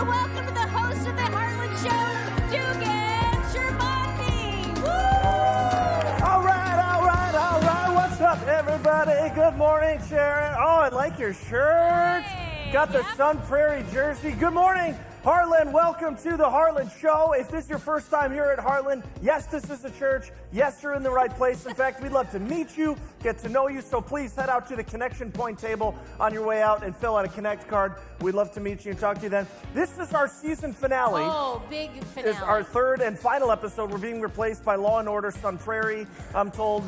to welcome the host of the Heartland Show, Dugan Shermani. Woo! All right. What's up, everybody? Good morning, Sharon. Oh, I like your shirt. Hey, Got the Sun Prairie jersey. Good morning, Heartland. Welcome to the Heartland Show. If this is your first time here at Heartland, yes, this is a church. Yes, you're in the right place. In fact, we'd love to meet you, get to know you. So please head out to the connection point table on your way out and fill out a Connect card. We'd love to meet you and talk to you then. This is our season finale. Oh, big finale. It's our third and final episode. We're being replaced by Law & Order Sun Prairie. I'm told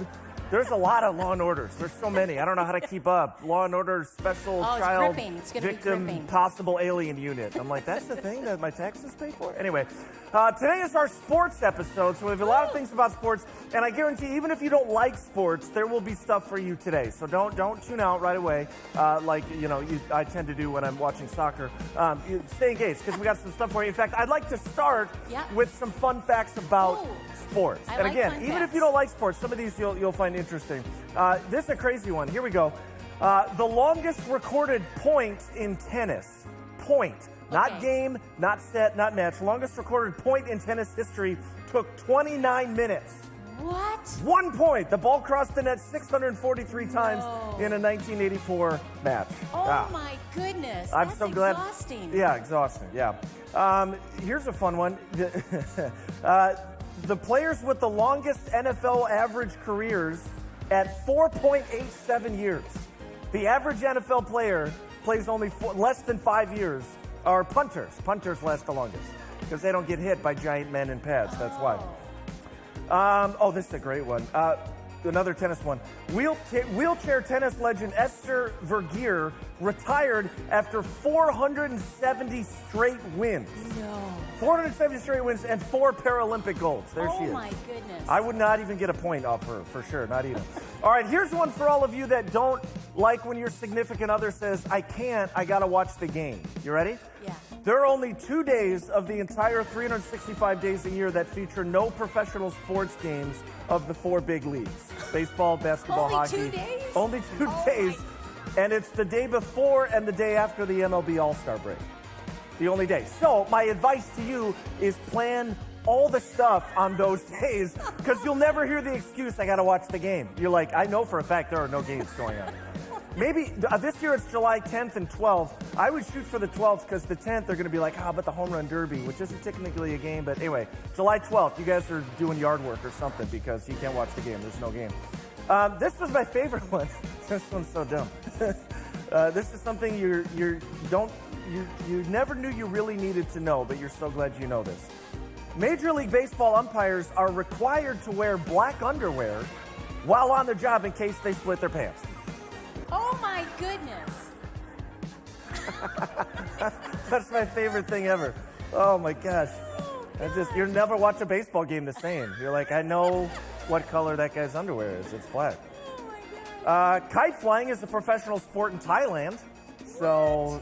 there's a lot of Law & Orders. There's so many. I don't know how to keep up. Law & Order Special Child Victim Possible Alien Unit. I'm like, that's the thing that my taxes pay for? Anyway, today is our sports episode, so we have a lot of things about sports, and I guarantee even if you don't like sports, there will be stuff for you today. So don't tune out right away like, I tend to do when I'm watching soccer. Stay engaged because we got some stuff for you. In fact, I'd like to start with some fun facts about sports. And again, even if you don't like sports, some of these you'll find interesting. This is a crazy one. Here we go. The longest recorded point in tennis. Point. Not game, not set, not match. Longest recorded point in tennis history took 29 minutes. What? 1 point. The ball crossed the net 643 times in a 1984 match. Oh my goodness. I'm That's so glad. Exhausting. Yeah, exhausting. Yeah. Here's a fun one. The players with the longest NFL average careers at 4.87 years. The average NFL player plays only less than 5 years. Are punters. Punters last the longest because they don't get hit by giant men in pads. That's why. This is a great one. Another tennis one. Wheelchair tennis legend Esther Vergeer retired after 470 straight wins. No. 470 straight wins and 4 Paralympic golds. There she is. Oh my goodness. I would not even get a point off her, for sure. Not even. All right, here's one for all of you that don't like when your significant other says, I can't, I gotta watch the game. You ready? Yeah. There are only 2 days of the entire 365 days a year that feature no professional sports games of the 4 big leagues. Baseball, basketball, hockey. Only 2 days? Only 2 days. And it's the day before and the day after the MLB All-Star break. The only day. So my advice to you is plan all the stuff on those days because you'll never hear the excuse, I got to watch the game. You're like, I know for a fact there are no games going on. Maybe this year it's July 10th and 12th. I would shoot for the 12th because the 10th they're going to be like, how about the Home Run Derby, which isn't technically a game. But anyway, July 12th, you guys are doing yard work or something because you can't watch the game. There's no game. This was my favorite one. This one's so dumb. This is something you never knew you really needed to know, but you're so glad you know this. Major League Baseball umpires are required to wear black underwear while on the job in case they split their pants. Oh my goodness. That's my favorite thing ever. Oh my gosh. You'll never watch a baseball game the same. You're like, I know what color that guy's underwear is. It's black. Oh my God. Kite flying is a professional sport in Thailand. So,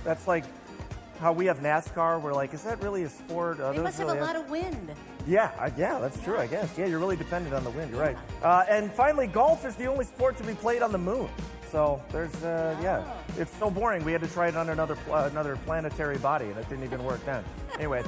that's like how we have NASCAR. We're like, is that really a sport? They must have a lot of wind. Yeah, that's true, I guess. Yeah, you're really dependent on the wind. You're right. And finally, golf is the only sport to be played on the moon. So there's, it's so boring. We had to try it on another planetary body, and it didn't even work then. Anyway,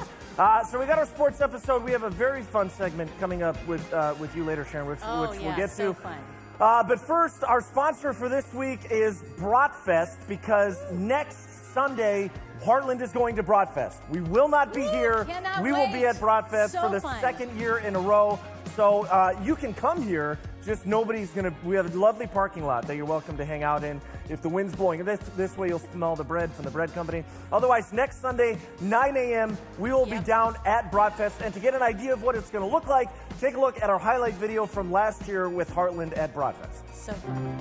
so we got our sports episode. We have a very fun segment coming up with you later, Sharon, which we'll get so to. Fun. But first, our sponsor for this week is Broadfest because next Sunday, Heartland is going to Broadfest. We will not be here. We will be at Broadfest for the second year in a row. So you can come here, just nobody's going to, we have a lovely parking lot that you're welcome to hang out in if the wind's blowing. This way you'll smell the bread from the bread company. Otherwise, next Sunday, 9 a.m., we will be down at Broadfest. And to get an idea of what it's going to look like, take a look at our highlight video from last year with Heartland at Broadfest. So fun.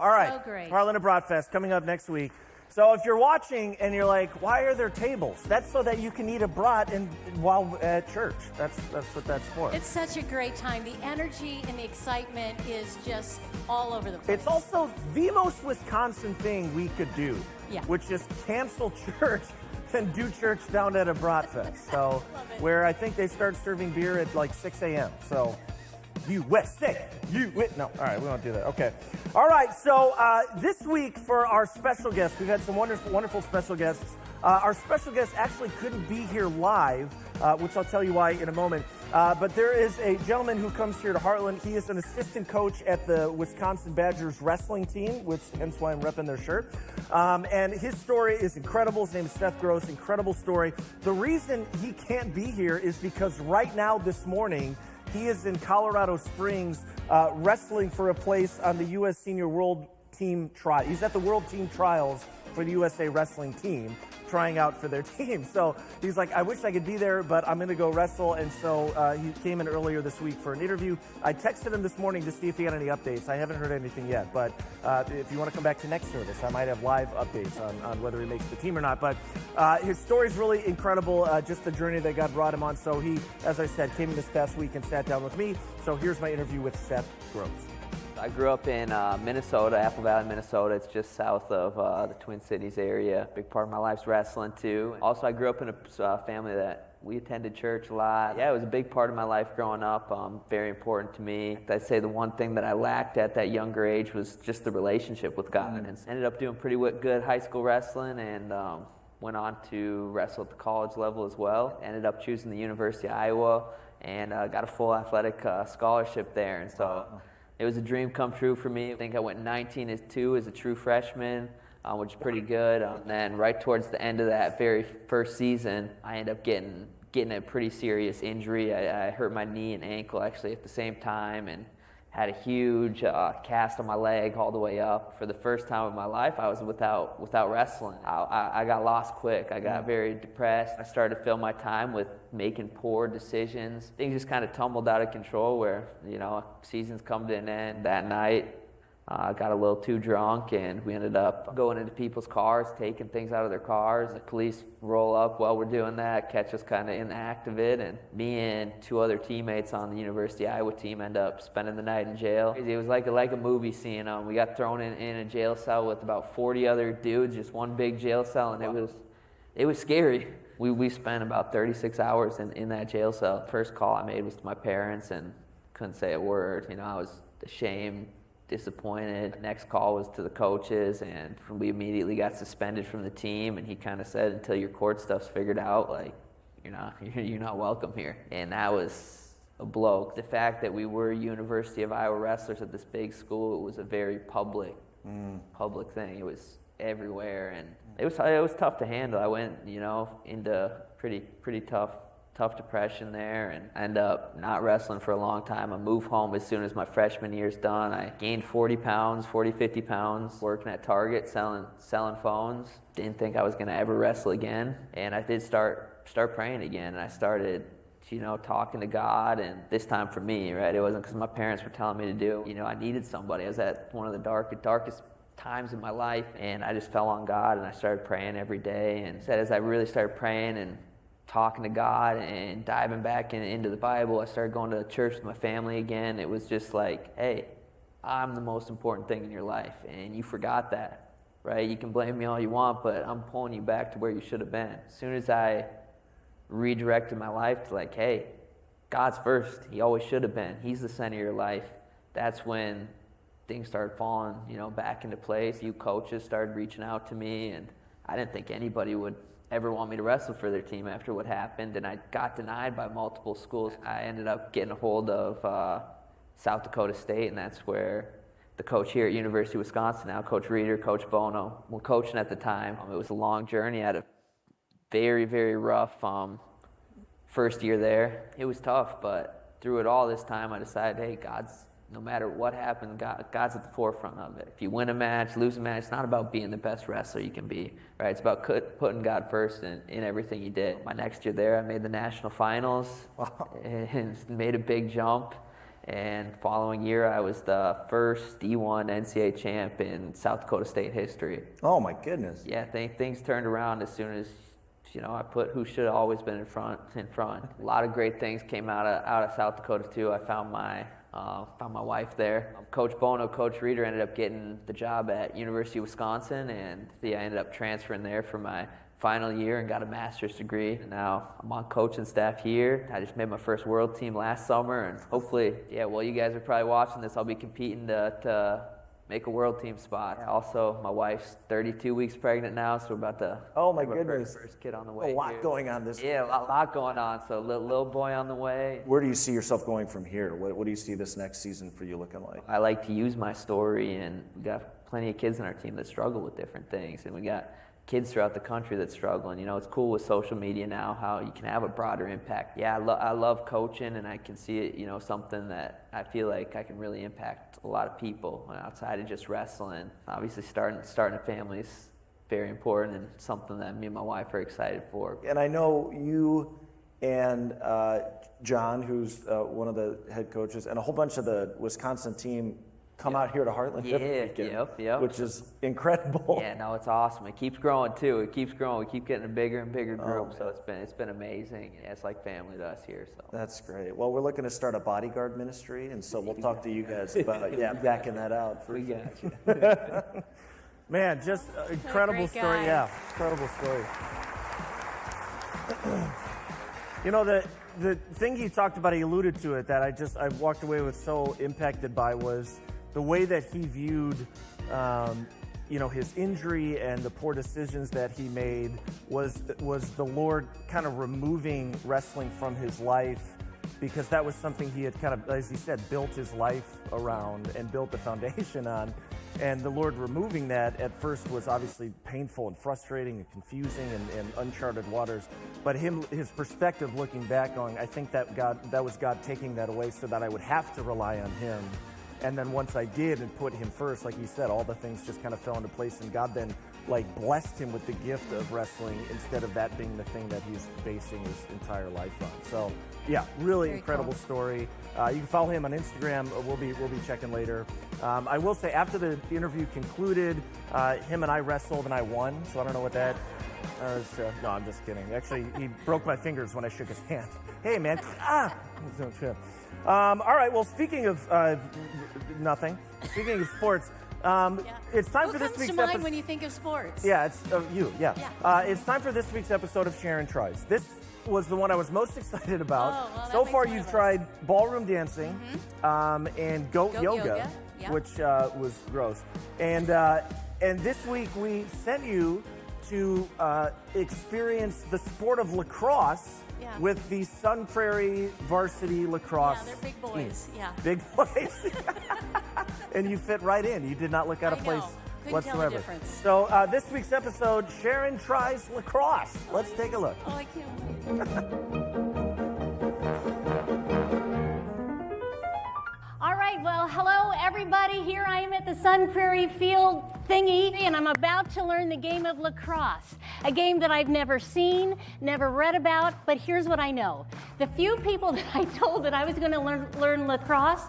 All right. So great. Heartland and Broadfest coming up next week. So if you're watching and you're like, why are there tables? That's so that you can eat a brat while at church. That's what that's for. It's such a great time. The energy and the excitement is just all over the place. It's also the most Wisconsin thing we could do, which is cancel church and do church down at a Broadfest. So where I think they start serving beer at like 6 a.m. So USA, no, all right, we won't do that. Okay. All right, so this week for our special guests, we've had some wonderful special guests. Our special guest actually couldn't be here live, which I'll tell you why in a moment. But there is a gentleman who comes here to Heartland. He is an assistant coach at the Wisconsin Badgers wrestling team, which hence why I'm repping their shirt. And his story is incredible. His name is Seth Gross. Incredible story. The reason he can't be here is because right now this morning, he is in Colorado Springs wrestling for a place on the U.S. Senior World Team Trial. He's at the World Team Trials for the USA Wrestling Team, trying out for their team. So he's like, I wish I could be there, but I'm going to go wrestle. And so he came in earlier this week for an interview. I texted him this morning to see if he had any updates. I haven't heard anything yet, but if you want to come back to next service, I might have live updates on whether he makes the team or not. But his story is really incredible, just the journey that God brought him on. So he, as I said, came in this past week and sat down with me. So here's my interview with Seth Gross. I grew up in Minnesota, Apple Valley, Minnesota. It's just south of the Twin Cities area. Big part of my life's wrestling too. Also, I grew up in a family that we attended church a lot. Yeah, it was a big part of my life growing up, very important to me. I'd say the one thing that I lacked at that younger age was just the relationship with God. And ended up doing pretty good high school wrestling and went on to wrestle at the college level as well. Ended up choosing the University of Iowa and got a full athletic scholarship there. And so it was a dream come true for me. I think I went 19-2 as a true freshman, which is pretty good. And then right towards the end of that very first season, I ended up getting a pretty serious injury. I hurt my knee and ankle actually at the same time and had a huge cast on my leg all the way up. For the first time in my life, I was without wrestling. I got lost quick. I got very depressed. I started to fill my time with making poor decisions. Things just kind of tumbled out of control where, seasons come to an end. That night, I got a little too drunk and we ended up going into people's cars, taking things out of their cars. The police roll up while we're doing that, catch us kind of in the act of it, and me and two other teammates on the University of Iowa team end up spending the night in jail. It was like a movie scene. We got thrown in a jail cell with about 40 other dudes, just one big jail cell, and it was scary. We spent about 36 hours in that jail cell. First call I made was to my parents and couldn't say a word. I was ashamed, disappointed. Next call was to the coaches, and we immediately got suspended from the team. And he kind of said, "Until your court stuff's figured out, like you're not welcome here." And that was a blow. The fact that we were University of Iowa wrestlers at this big school, it was a very public thing. It was everywhere, and it was tough to handle. I went, into pretty tough depression there, and I ended up not wrestling for a long time. I moved home as soon as my freshman year's done. I gained 50 pounds, working at Target, selling phones. Didn't think I was going to ever wrestle again, and I did start praying again, and I started talking to God, and this time for me, right? It wasn't because my parents were telling me to do. I needed somebody. I was at one of the darkest times in my life, and I just fell on God, and I started praying every day. And as I really started praying and talking to God and diving back into the Bible, I started going to church with my family again. It was just like, hey, I'm the most important thing in your life, and you forgot that, right? You can blame me all you want, but I'm pulling you back to where you should have been. As soon as I redirected my life to like, hey, God's first. He always should have been. He's the center of your life. That's when things started falling, back into place. You coaches started reaching out to me, and I didn't think anybody would ever want me to wrestle for their team after what happened, and I got denied by multiple schools. I ended up getting a hold of South Dakota State, and that's where the coach here at University of Wisconsin now, Coach Reeder, Coach Bono, were coaching at the time. It was a long journey. I had a very, very rough first year there. It was tough, but through it all this time, I decided, hey, no matter what happened, God's at the forefront of it. If you win a match, lose a match, it's not about being the best wrestler you can be, right? It's about putting God first in everything you did. My next year there, I made the national finals and made a big jump. And following year, I was the first D1 NCAA champ in South Dakota State history. Oh my goodness. Yeah, things turned around as soon as, I put who should have always been in front. A lot of great things came out of South Dakota too. I found my wife there. Coach Bono, Coach Reeder ended up getting the job at University of Wisconsin, and I ended up transferring there for my final year and got a master's degree. And now I'm on coaching staff here. I just made my first world team last summer, and hopefully, you guys are probably watching this, I'll be competing to make a world team spot. Also, my wife's 32 weeks pregnant now, so we're about to have our first kid on the way. A lot going on this year. Yeah, a lot going on, so little boy on the way. Where do you see yourself going from here? What do you see this next season for you looking like? I like to use my story, and we got plenty of kids on our team that struggle with different things, and we got kids throughout the country that struggle. And it's cool with social media now how you can have a broader impact. Yeah, I love coaching, and I can see it, something that I feel like I can really impact a lot of people outside of just wrestling. Obviously, starting a family is very important and something that me and my wife are excited for. And I know you and John, who's one of the head coaches, and a whole bunch of the Wisconsin team come out here to Heartland every weekend, which is incredible. Yeah, no, it's awesome. It keeps growing too. It keeps growing. We keep getting a bigger and bigger group, so it's been amazing. Yeah, it's like family to us here. So that's great. Well, we're looking to start a bodyguard ministry, and so we'll talk to you guys about backing that out. We got you. Man, just incredible story. Yeah, incredible story. The thing he talked about, he alluded to it, that I walked away with so impacted by was the way that he viewed, his injury and the poor decisions that he made was the Lord kind of removing wrestling from his life, because that was something he had kind of, as he said, built his life around and built the foundation on. And the Lord removing that at first was obviously painful and frustrating and confusing and uncharted waters. But his perspective looking back on, I think that was God taking that away so that I would have to rely on him. And then once I did and put him first, like you said, all the things just kind of fell into place, and God then blessed him with the gift of wrestling instead of that being the thing that he's basing his entire life on. So yeah, really very incredible story. You can follow him on Instagram. We'll be checking later. I will say, after the interview concluded, him and I wrestled and I won. So I don't know what that is. No, I'm just kidding. Actually, he broke my fingers when I shook his hand. Hey, man. All right. Well, speaking of nothing. Speaking of sports. It's time for this week's episode. Who comes to mind when you think of sports? Yeah, it's you. Yeah. It's time for this week's episode of Sharon Tries. This was the one I was most excited about. Oh, well, so far, you've tried ballroom dancing and goat yoga, which was gross. And this week we sent you to experience the sport of lacrosse with the Sun Prairie varsity lacrosse. Yeah, they're big boys. Team. Big boys. And you fit right in. You did not look out of place whatsoever. Tell the difference. So this week's episode, Sharon Tries Lacrosse. Let's take a look. Oh, I can't wait. All right, well, hello, everybody. Here I am at the Sun Prairie Field thingy, and I'm about to learn the game of lacrosse, a game that I've never seen, never read about, but here's what I know. The few people that I told that I was going to learn lacrosse,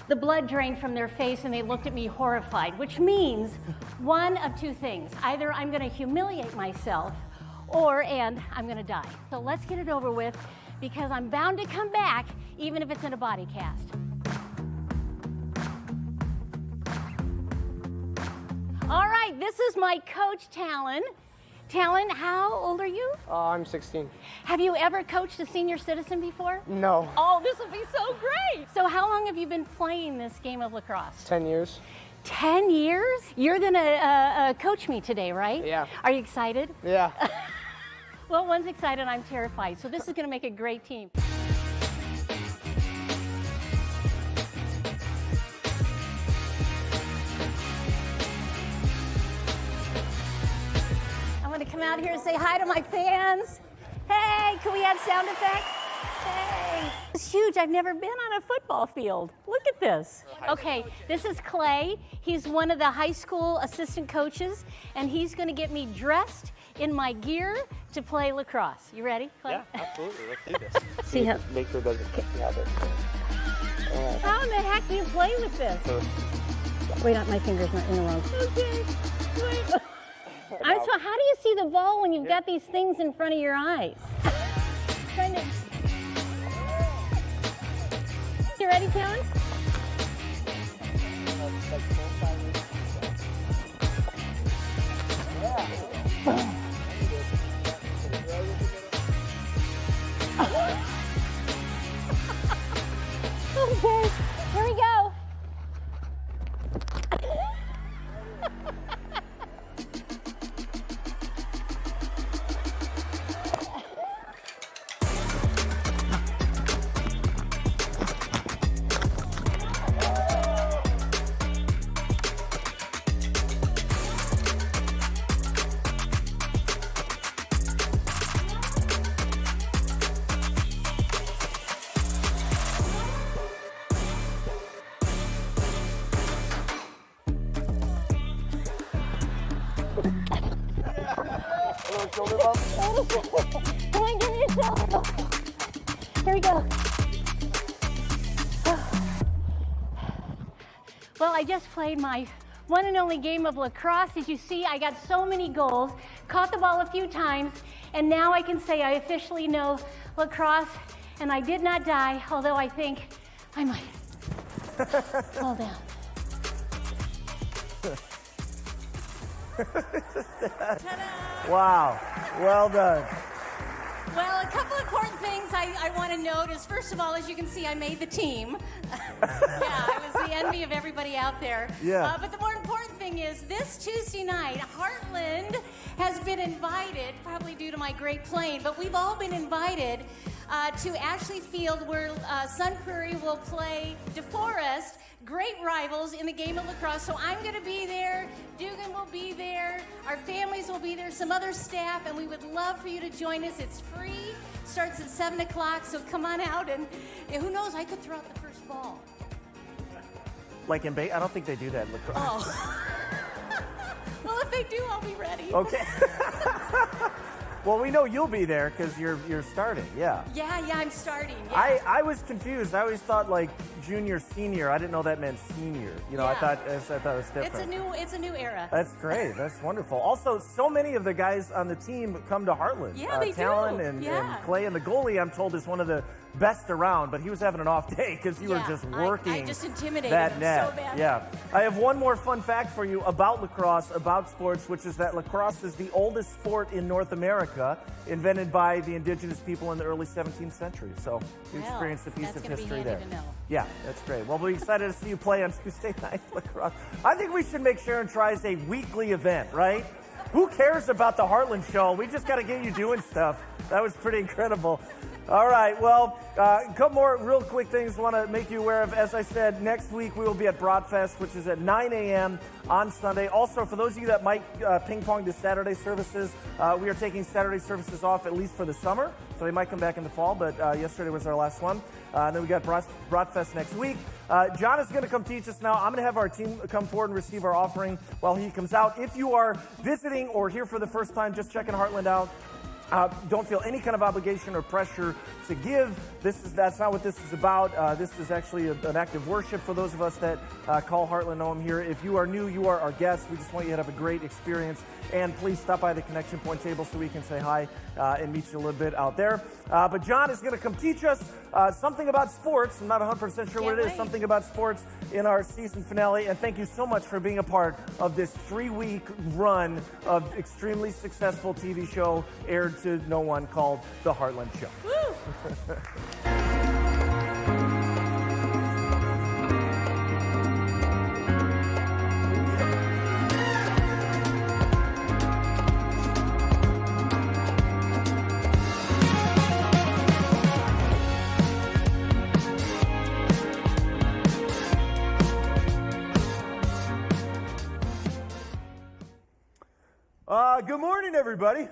the blood drained from their face and they looked at me horrified, which means one of two things. Either I'm going to humiliate myself and I'm going to die. So let's get it over with, because I'm bound to come back even if it's in a body cast. All right, this is my coach, Talon. Talon, how old are you? I'm 16. Have you ever coached a senior citizen before? No. Oh, this will be so great. So how long have you been playing this game of lacrosse? 10 years. 10 years? You're going to coach me today, right? Yeah. Are you excited? Yeah. Well, one's excited, I'm terrified. So this is going to make a great team. I'm going to come out here and say hi to my fans. Hey, can we add sound effects? Hey. It's huge. I've never been on a football field. Look at this. Okay, this is Clay. He's one of the high school assistant coaches, and he's going to get me dressed in my gear to play lacrosse. You ready, Clay? Yeah, absolutely. Let's do this. See how. Make sure it doesn't kick me out there. Oh, in the heck do you play with this? Wait, my finger's not in the wrong. Okay. Wait. So how do you see the ball when you've got these things in front of your eyes? You ready, Sharon? Okay, here we go. Come on, give me a shot. Here we go. Well, I just played my one and only game of lacrosse. As you see, I got so many goals, caught the ball a few times, and now I can say I officially know lacrosse, and I did not die, although I think I might fall down. Wow, well done. Well, a couple of important things I want to note is, first of all, as you can see, I made the team. Yeah, I was the envy of everybody out there. Yeah. But the more important thing is, this Tuesday night, Heartland has been invited, probably due to my great playing, but we've all been invited to Ashley Field, where Sun Prairie will play DeForest, great rivals in the game of lacrosse. So I'm going to be there, Dugan will be there, our families will be there, some other staff, and we would love for you to join us. It's free, starts at 7 o'clock, so come on out, and who knows, I could throw out the first ball. Like in I don't think they do that in lacrosse. Oh. Well, if they do, I'll be ready. Okay. Well, we know you'll be there because you're starting, yeah. Yeah, I'm starting. Yeah. I was confused. I always thought like junior, senior. I didn't know that meant senior. You know, Yeah. I thought it was different. It's a new era. That's great. That's wonderful. Also, so many of the guys on the team come to Heartland. Yeah, they Talon do. And Yeah. Clay, and the goalie, I'm told, is one of the best around, but he was having an off day because you were Yeah, just working I just intimidated that him net. so bad. Yeah. I have one more fun fact for you about lacrosse, about sports, which is that lacrosse is the oldest sport in North America, invented by the indigenous people in the early 17th century. So you Well, experienced a piece that's of gonna be history handy there. to know. Yeah, that's great. Well, we're excited to see you play on Tuesday night lacrosse. I think we should make Sharon tries a weekly event, right? Who cares about the Heartland show? We just got to get you doing stuff. That was pretty incredible. All right, well, a couple more real quick things I want to make you aware of. As I said, next week we will be at Broadfest, which is at 9 a.m. on Sunday. Also, for those of you that might ping-pong to Saturday services, we are taking Saturday services off at least for the summer, so they might come back in the fall, but yesterday was our last one. And then we got Broadfest next week. John is going to come teach us now. I'm going to have our team come forward and receive our offering while he comes out. If you are visiting or here for the first time, just checking Heartland out, don't feel any kind of obligation or pressure to give. That's not what this is about. This is actually an act of worship for those of us that call Heartland home here. If you are new, you are our guest. We just want you to have a great experience. And please stop by the Connection Point table so we can say hi and meet you a little bit out there. But John is going to come teach us something about sports. I'm not 100% sure what it is. Something about sports in our season finale. And thank you so much for being a part of this 3-week run of extremely successful TV show aired to no one called The Heartland Show. Woo! Good morning, everybody.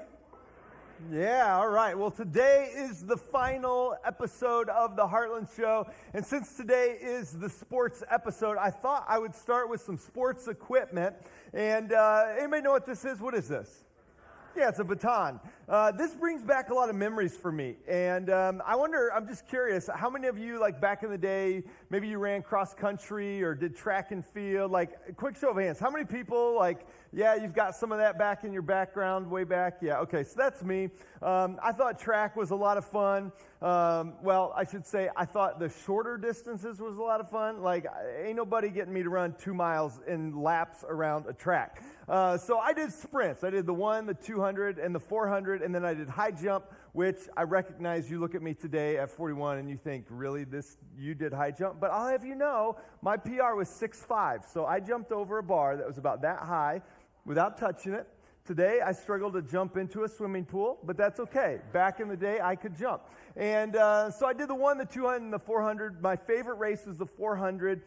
Yeah, all right. Well, today is the final episode of the Heartland Show. And since today is the sports episode, I thought I would start with some sports equipment. And anybody know what this is? What is this? Yeah, it's a baton. This brings back a lot of memories for me. And I wonder, I'm just curious, how many of you, like back in the day, maybe you ran cross country or did track and field? Like, quick show of hands. How many people, like, yeah, you've got some of that back in your background way back? Yeah, okay, so that's me. I thought track was a lot of fun. Well, I should say I thought the shorter distances was a lot of fun. Like, ain't nobody getting me to run 2 miles in laps around a track. So I did sprints. I did the 1, the 200, and the 400, and then I did high jump, which I recognize you look at me today at 41 and you think, really, you did high jump? But I'll have you know, my PR was 6'5", so I jumped over a bar that was about that high without touching it. Today, I struggle to jump into a swimming pool, but that's okay. Back in the day, I could jump. And so I did the 1, the 200, and the 400. My favorite race was the 400,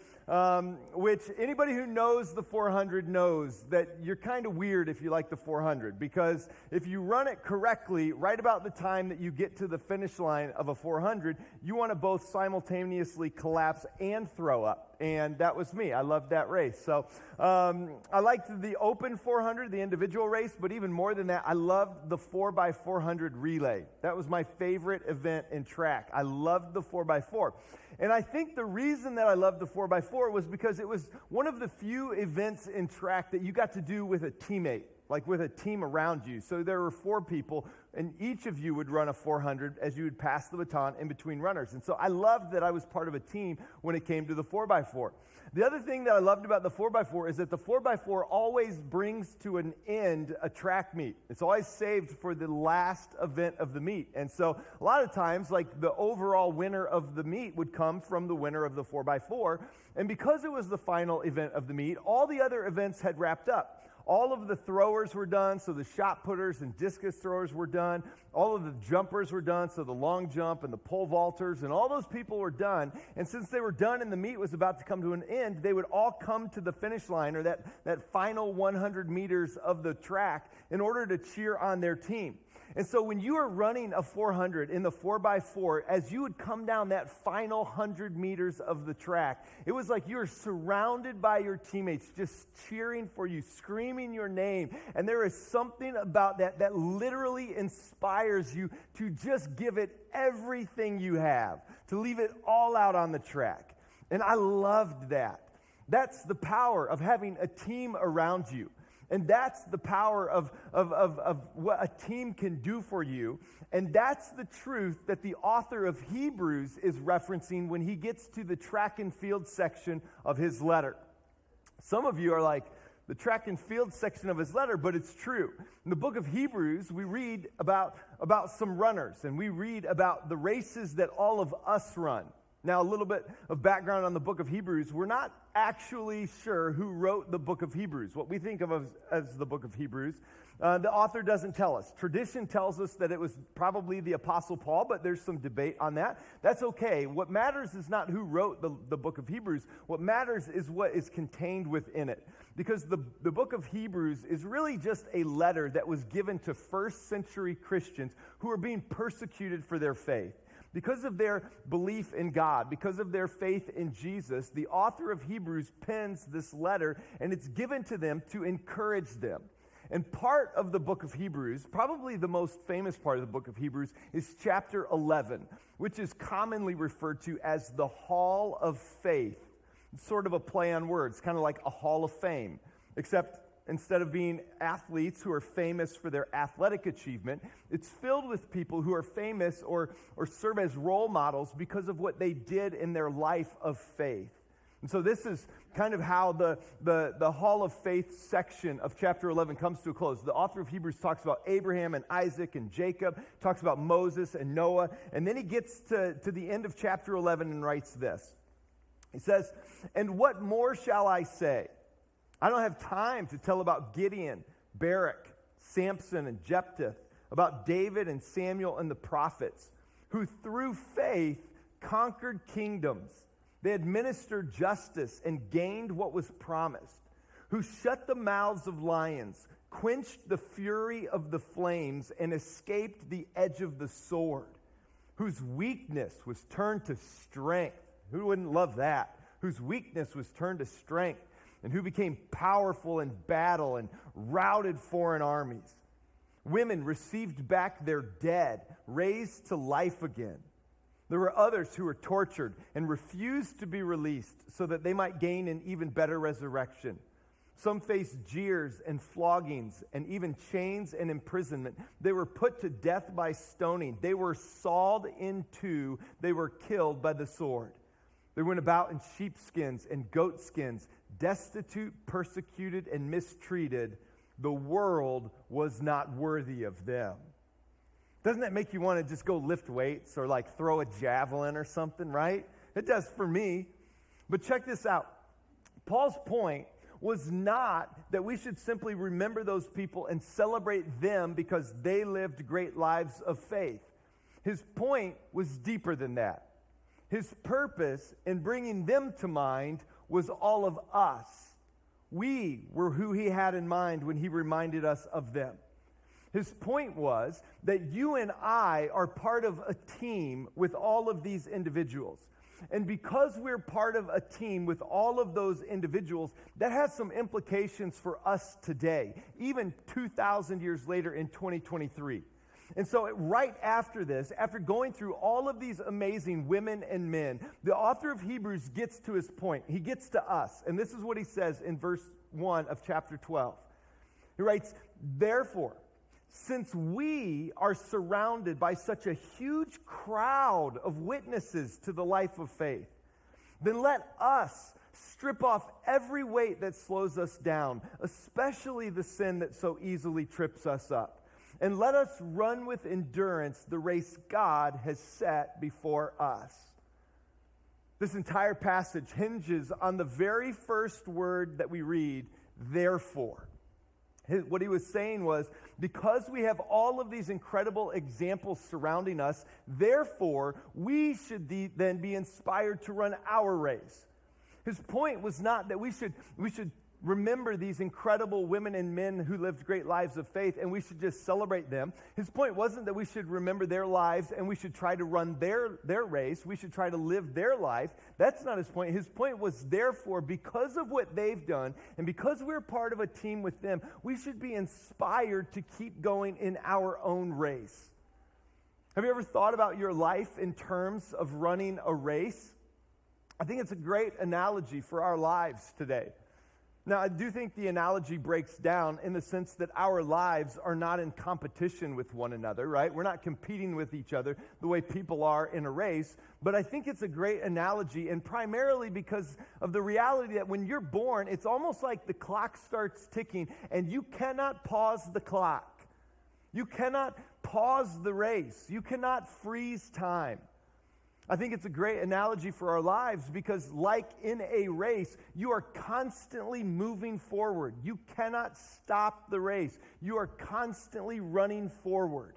which anybody who knows the 400 knows that you're kind of weird if you like the 400, because if you run it correctly, right about the time that you get to the finish line of a 400, you want to both simultaneously collapse and throw up. And that was me. I loved that race. So I liked the open 400, the individual race, but even more than that, I loved the 4x400 relay. That was my favorite event in track. I loved the 4x4. And I think the reason that I loved the 4x4 was because it was one of the few events in track that you got to do with a teammate, like with a team around you. So there were 4 people, and each of you would run a 400 as you would pass the baton in between runners. And so I loved that I was part of a team when it came to the 4x4. The other thing that I loved about the 4x4 is that the 4x4 always brings to an end a track meet. It's always saved for the last event of the meet. And so a lot of times, like, the overall winner of the meet would come from the winner of the 4x4. And because it was the final event of the meet, all the other events had wrapped up. All of the throwers were done, so the shot putters and discus throwers were done. All of the jumpers were done, so the long jump and the pole vaulters and all those people were done. And since they were done and the meet was about to come to an end, they would all come to the finish line, or that final 100 meters of the track, in order to cheer on their team. And so when you were running a 400 in the 4x4, as you would come down that final 100 meters of the track, it was like you were surrounded by your teammates just cheering for you, screaming your name. And there is something about that literally inspires you to just give it everything you have, to leave it all out on the track. And I loved that. That's the power of having a team around you. And that's the power of what a team can do for you. And that's the truth that the author of Hebrews is referencing when he gets to the track and field section of his letter. Some of you are like, the track and field section of his letter, but it's true. In the book of Hebrews, we read about some runners, and we read about the races that all of us run. Now, a little bit of background on the book of Hebrews. We're not actually sure who wrote the book of Hebrews, what we think of as the book of Hebrews. The author doesn't tell us. Tradition tells us that it was probably the Apostle Paul, but there's some debate on that. That's okay. What matters is not who wrote the book of Hebrews. What matters is what is contained within it. Because the book of Hebrews is really just a letter that was given to first century Christians who were being persecuted for their faith. Because of their belief in God, because of their faith in Jesus, the author of Hebrews pens this letter, and it's given to them to encourage them. And part of the book of Hebrews, probably the most famous part of the book of Hebrews, is chapter 11, which is commonly referred to as the Hall of Faith. It's sort of a play on words, kind of like a Hall of Fame, except instead of being athletes who are famous for their athletic achievement, it's filled with people who are famous or serve as role models because of what they did in their life of faith. And so this is kind of how the Hall of Faith section of chapter 11 comes to a close. The author of Hebrews talks about Abraham and Isaac and Jacob, talks about Moses and Noah, and then he gets to the end of chapter 11 and writes this. He says, "And what more shall I say? I don't have time to tell about Gideon, Barak, Samson, and Jephthah, about David and Samuel and the prophets, who through faith conquered kingdoms. They administered justice and gained what was promised, who shut the mouths of lions, quenched the fury of the flames, and escaped the edge of the sword, whose weakness was turned to strength." Who wouldn't love that? Whose weakness was turned to strength, and who became powerful in battle and routed foreign armies, Women received back their dead, raised to life again. There were others who were tortured and refused to be released so that they might gain an even better resurrection. Some faced jeers and floggings and even chains and imprisonment. They were put to death by stoning. They were sawed in two. They were killed by the sword. They went about in sheepskins and goatskins, destitute, persecuted, and mistreated. The world was not worthy of them. Doesn't that make you want to just go lift weights or like throw a javelin or something, right? It does for me. But check this out. Paul's point was not that we should simply remember those people and celebrate them because they lived great lives of faith. His point was deeper than that. His purpose in bringing them to mind was all of us. We were who he had in mind when he reminded us of them. His point was that you and I are part of a team with all of these individuals. And because we're part of a team with all of those individuals, that has some implications for us today, even 2,000 years later in 2023. And so right after this, after going through all of these amazing women and men, the author of Hebrews gets to his point. He gets to us. And this is what he says in verse 1 of chapter 12. He writes, "Therefore, since we are surrounded by such a huge crowd of witnesses to the life of faith, then let us strip off every weight that slows us down, especially the sin that so easily trips us up. And let us run with endurance the race God has set before us." This entire passage hinges on the very first word that we read, therefore. What he was saying was, because we have all of these incredible examples surrounding us, therefore, we should then be inspired to run our race. His point was not that we should remember these incredible women and men who lived great lives of faith and we should just celebrate them. His point wasn't that we should remember their lives and we should try to run their race. We should try to live their life. That's not his point. His point was, therefore, because of what they've done and because we're part of a team with them, we should be inspired to keep going in our own race. Have you ever thought about your life in terms of running a race? I think it's a great analogy for our lives today. Now, I do think the analogy breaks down in the sense that our lives are not in competition with one another, right? We're not competing with each other the way people are in a race. But I think it's a great analogy, and primarily because of the reality that when you're born, it's almost like the clock starts ticking, and you cannot pause the clock. You cannot pause the race. You cannot freeze time. I think it's a great analogy for our lives because, like in a race, you are constantly moving forward. You cannot stop the race. You are constantly running forward.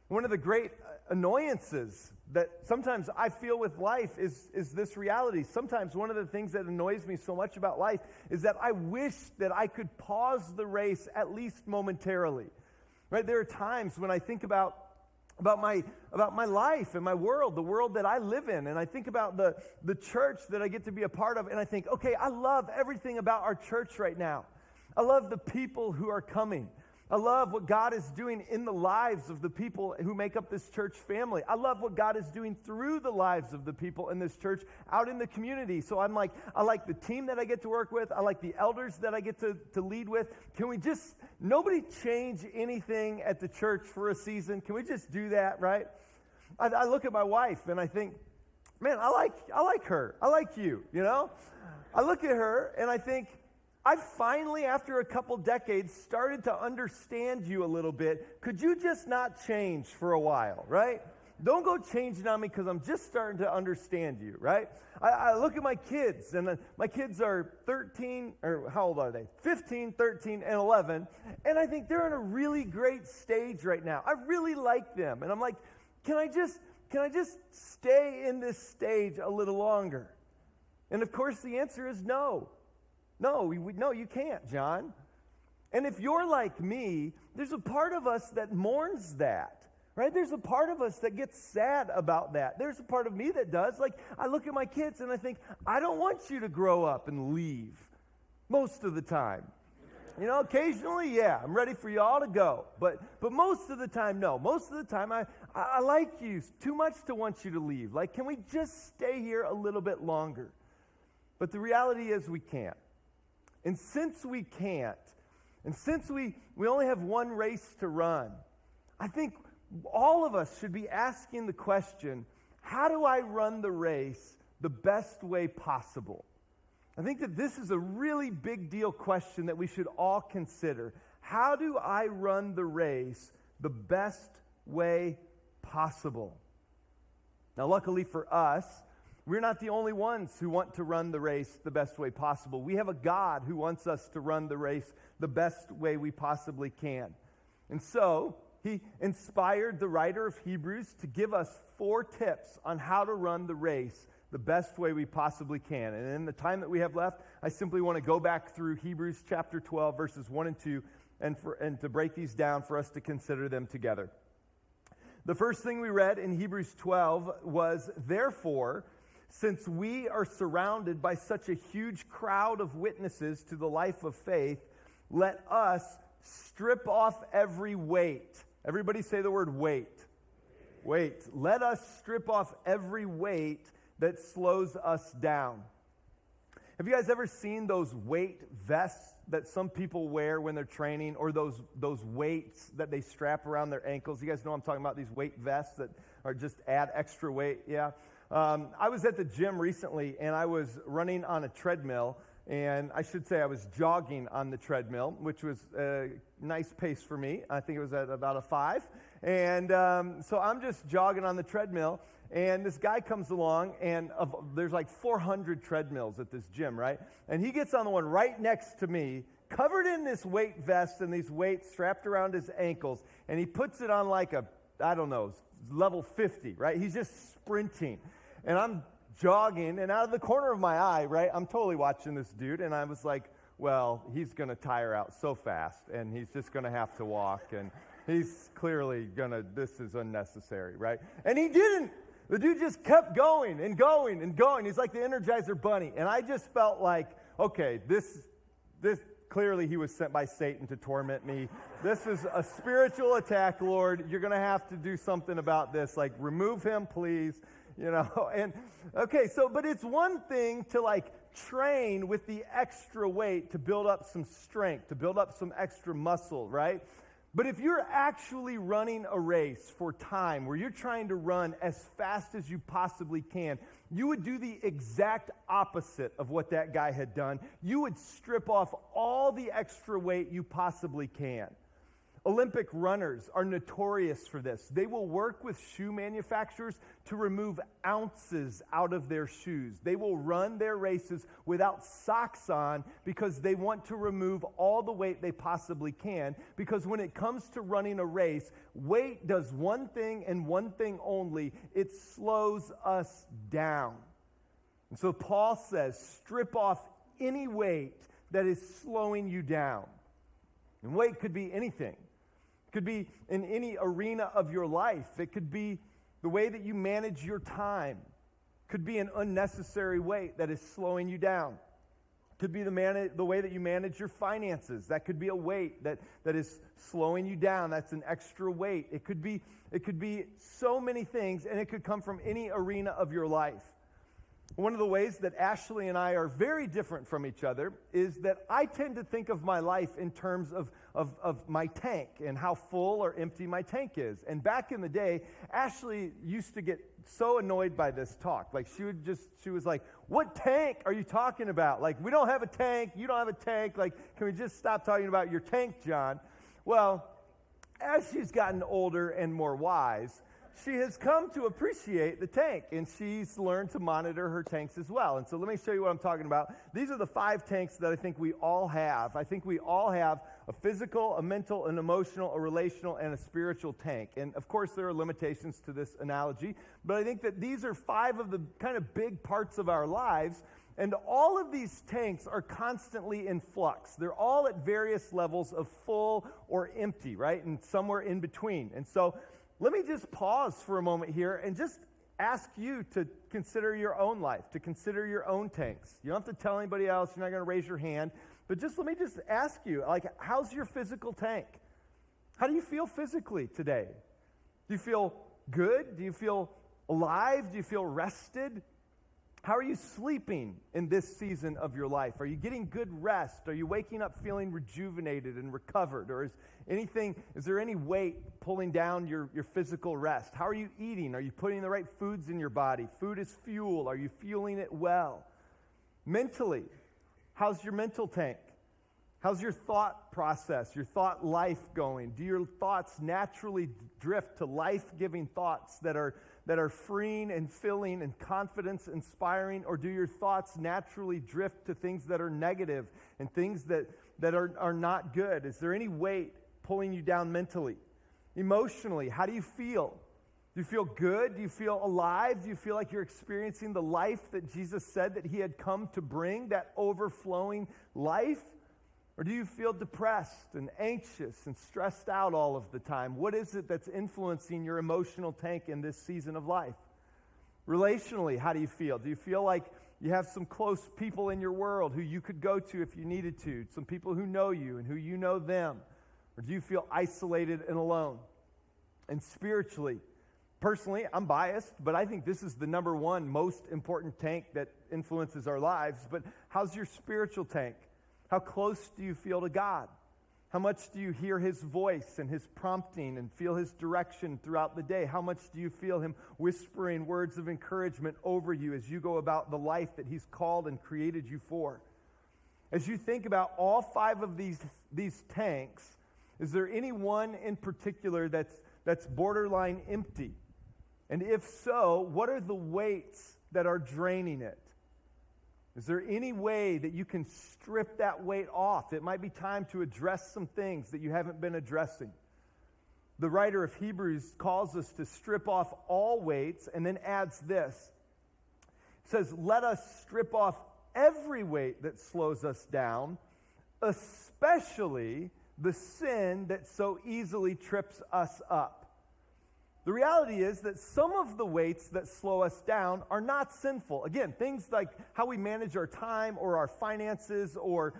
One of the great annoyances that sometimes I feel with life is this reality. Sometimes one of the things that annoys me so much about life is that I wish that I could pause the race at least momentarily. Right? There are times when I think about my life and my world, the world that I live in, and I think about the church that I get to be a part of, and I think, okay, I love everything about our church right now. I love the people who are coming. I love what God is doing in the lives of the people who make up this church family. I love what God is doing through the lives of the people in this church out in the community. So I'm like, I like the team that I get to work with. I like the elders that I get to lead with. Can we just, nobody change anything at the church for a season? Can we just do that, right? I look at my wife and I think, man, I like her. I like you, you know? I look at her and I think, I finally, after a couple decades, started to understand you a little bit. Could you just not change for a while, right? Don't go changing on me because I'm just starting to understand you, right? I look at my kids, and my kids are 13, or how old are they? 15, 13, and 11, and I think they're in a really great stage right now. I really like them, and I'm like, can I just stay in this stage a little longer? And of course, the answer is no. No, you can't, John. And if you're like me, there's a part of us that mourns that, right? There's a part of us that gets sad about that. There's a part of me that does. Like, I look at my kids and I think, I don't want you to grow up and leave most of the time. You know, occasionally, yeah, I'm ready for you all to go. But most of the time, no. Most of the time, I like you too much to want you to leave. Like, can we just stay here a little bit longer? But the reality is we can't. And since we can't, and since we only have one race to run, I think all of us should be asking the question, how do I run the race the best way possible? I think that this is a really big deal question that we should all consider. How do I run the race the best way possible? Now, luckily for us, we're not the only ones who want to run the race the best way possible. We have a God who wants us to run the race the best way we possibly can. And so, he inspired the writer of Hebrews to give us 4 tips on how to run the race the best way we possibly can. And in the time that we have left, I simply want to go back through Hebrews chapter 12, verses 1 and 2, and to break these down for us to consider them together. The first thing we read in Hebrews 12 was, therefore, since we are surrounded by such a huge crowd of witnesses to the life of faith, let us strip off every weight. Everybody say the word weight. Weight. Let us strip off every weight that slows us down. Have you guys ever seen those weight vests that some people wear when they're training, or those weights that they strap around their ankles? You guys know what I'm talking about, these weight vests that are just add extra weight? Yeah. I was at the gym recently, and I was running on a treadmill, and I should say I was jogging on the treadmill, which was a nice pace for me. I think it was at about a 5. And so I'm just jogging on the treadmill, and this guy comes along, and there's like 400 treadmills at this gym, right? And he gets on the one right next to me, covered in this weight vest and these weights strapped around his ankles, and he puts it on like a, I don't know, level 50, right? He's just sprinting. And I'm jogging, and out of the corner of my eye, right, I'm totally watching this dude, and I was like, well, he's going to tire out so fast, and he's just going to have to walk, and he's clearly going to, this is unnecessary, right? And he didn't. The dude just kept going and going and going. He's like the Energizer Bunny. And I just felt like, okay, this clearly he was sent by Satan to torment me. This is a spiritual attack, Lord. You're going to have to do something about this. Like, remove him, please. You know, and okay, so, but it's one thing to like train with the extra weight to build up some strength, to build up some extra muscle, right? But if you're actually running a race for time, where you're trying to run as fast as you possibly can, you would do the exact opposite of what that guy had done. You would strip off all the extra weight you possibly can. Olympic runners are notorious for this. They will work with shoe manufacturers to remove ounces out of their shoes. They will run their races without socks on because they want to remove all the weight they possibly can. Because when it comes to running a race, weight does one thing and one thing only: it slows us down. And so Paul says, strip off any weight that is slowing you down. And weight could be anything. It could be in any arena of your life. It could be the way that you manage your time. It could be an unnecessary weight that is slowing you down. It could be the way that you manage your finances. That could be a weight that is slowing you down. That's an extra weight. It could be so many things, and it could come from any arena of your life. One of the ways that Ashley and I are very different from each other is that I tend to think of my life in terms of my tank and how full or empty my tank is. And back in the day, Ashley used to get so annoyed by this talk. Like, she was like, what tank are you talking about? Like, we don't have a tank, you don't have a tank. Like, can we just stop talking about your tank, John? Well, as she's gotten older and more wise, she has come to appreciate the tank, and she's learned to monitor her tanks as well. And so let me show you what I'm talking about. These are the 5 tanks that I think we all have. I think we all have a physical, a mental, an emotional, a relational, and a spiritual tank. And of course, there are limitations to this analogy, but I think that these are 5 of the kind of big parts of our lives. And all of these tanks are constantly in flux. They're all at various levels of full or empty, right? And somewhere in between. And so let me just pause for a moment here and just ask you to consider your own life, to consider your own tanks. You don't have to tell anybody else. You're not going to raise your hand. But let me ask you, like, how's your physical tank? How do you feel physically today? Do you feel good? Do you feel alive? Do you feel rested? How are you sleeping in this season of your life? Are you getting good rest? Are you waking up feeling rejuvenated and recovered? Or is there any weight pulling down your physical rest? How are you eating? Are you putting the right foods in your body? Food is fuel. Are you fueling it well? Mentally, how's your mental tank? How's your thought process, your thought life going? Do your thoughts naturally drift to life-giving thoughts that are freeing and filling and confidence inspiring, or do your thoughts naturally drift to things that are negative and things that are not good? Is there any weight pulling you down mentally? Emotionally, how do you feel? Do you feel good? Do you feel alive? Do you feel like you're experiencing the life that Jesus said that he had come to bring, that overflowing life? Or do you feel depressed and anxious and stressed out all of the time? What is it that's influencing your emotional tank in this season of life? Relationally, how do you feel? Do you feel like you have some close people in your world who you could go to if you needed to? Some people who know you and who you know them? Or do you feel isolated and alone? And spiritually, personally, I'm biased, but I think this is the number one most important tank that influences our lives. But how's your spiritual tank? How close do you feel to God? How much do you hear his voice and his prompting and feel his direction throughout the day? How much do you feel him whispering words of encouragement over you as you go about the life that he's called and created you for? As you think about all 5 of these tanks, is there any one in particular that's borderline empty? And if so, what are the weights that are draining it? Is there any way that you can strip that weight off? It might be time to address some things that you haven't been addressing. The writer of Hebrews calls us to strip off all weights and then adds this. It says, let us strip off every weight that slows us down, especially the sin that so easily trips us up. The reality is that some of the weights that slow us down are not sinful. Again, things like how we manage our time or our finances or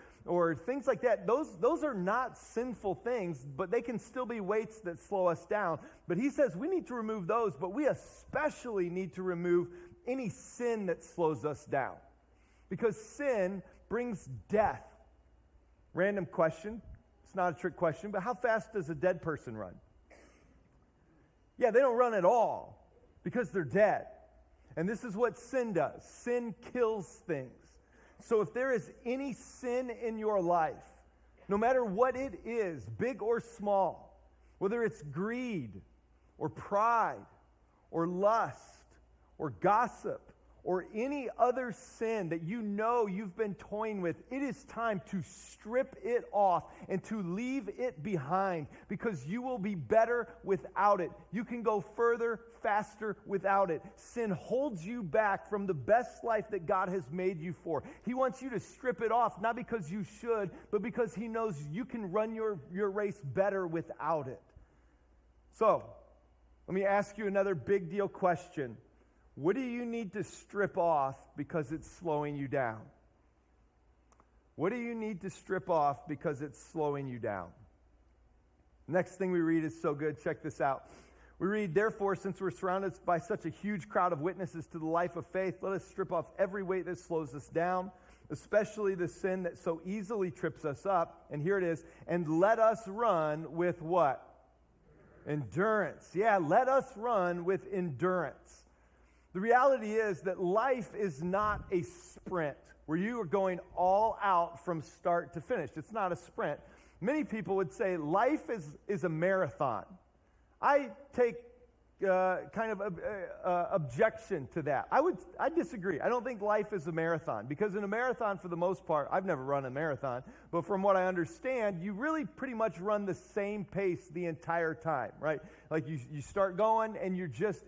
things like that, those are not sinful things, but they can still be weights that slow us down. But he says we need to remove those, but we especially need to remove any sin that slows us down. Because sin brings death. Random question. It's not a trick question, but how fast does a dead person run? Yeah, they don't run at all because they're dead. And this is what sin does. Sin kills things. So if there is any sin in your life, no matter what it is, big or small, whether it's greed or pride or lust or gossip or any other sin that you know you've been toying with, it is time to strip it off and to leave it behind, because you will be better without it. You can go further, faster without it. Sin holds you back from the best life that God has made you for. He wants you to strip it off, not because you should, but because he knows you can run your race better without it. So, let me ask you another big deal question. What do you need to strip off because it's slowing you down? What do you need to strip off because it's slowing you down? Next thing we read is so good. Check this out. We read, therefore, since we're surrounded by such a huge crowd of witnesses to the life of faith, let us strip off every weight that slows us down, especially the sin that so easily trips us up. And here it is. And let us run with what? Endurance. Yeah, let us run with endurance. The reality is that life is not a sprint where you are going all out from start to finish. It's not a sprint. Many people would say life is a marathon. I take kind of objection to that. I disagree. I don't think life is a marathon, because in a marathon, for the most part, I've never run a marathon, but from what I understand, you really pretty much run the same pace the entire time, right? Like you start going and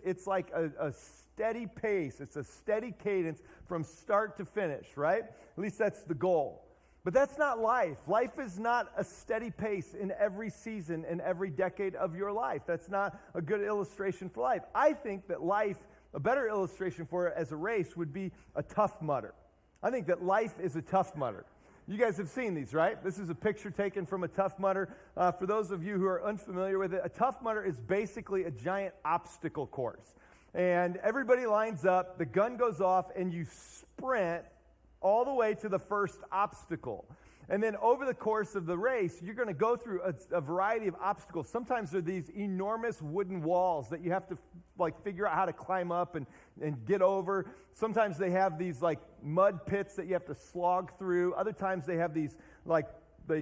it's like a steady pace. It's a steady cadence from start to finish, right? At least that's the goal. But that's not life. Life is not a steady pace in every season, in every decade of your life. That's not a good illustration for life. I think that life A better illustration for it as a race would be a Tough Mudder. I think that life is a Tough Mudder. You guys have seen these, right? This is a picture taken from a Tough Mudder. For those of you who are unfamiliar with it, a Tough Mudder is basically a giant obstacle course. And everybody lines up, the gun goes off, and you sprint all the way to the first obstacle. And then over the course of the race, you're going to go through a variety of obstacles. Sometimes they're these enormous wooden walls that you have to figure out how to climb up and get over. Sometimes they have these mud pits that you have to slog through. Other times they have these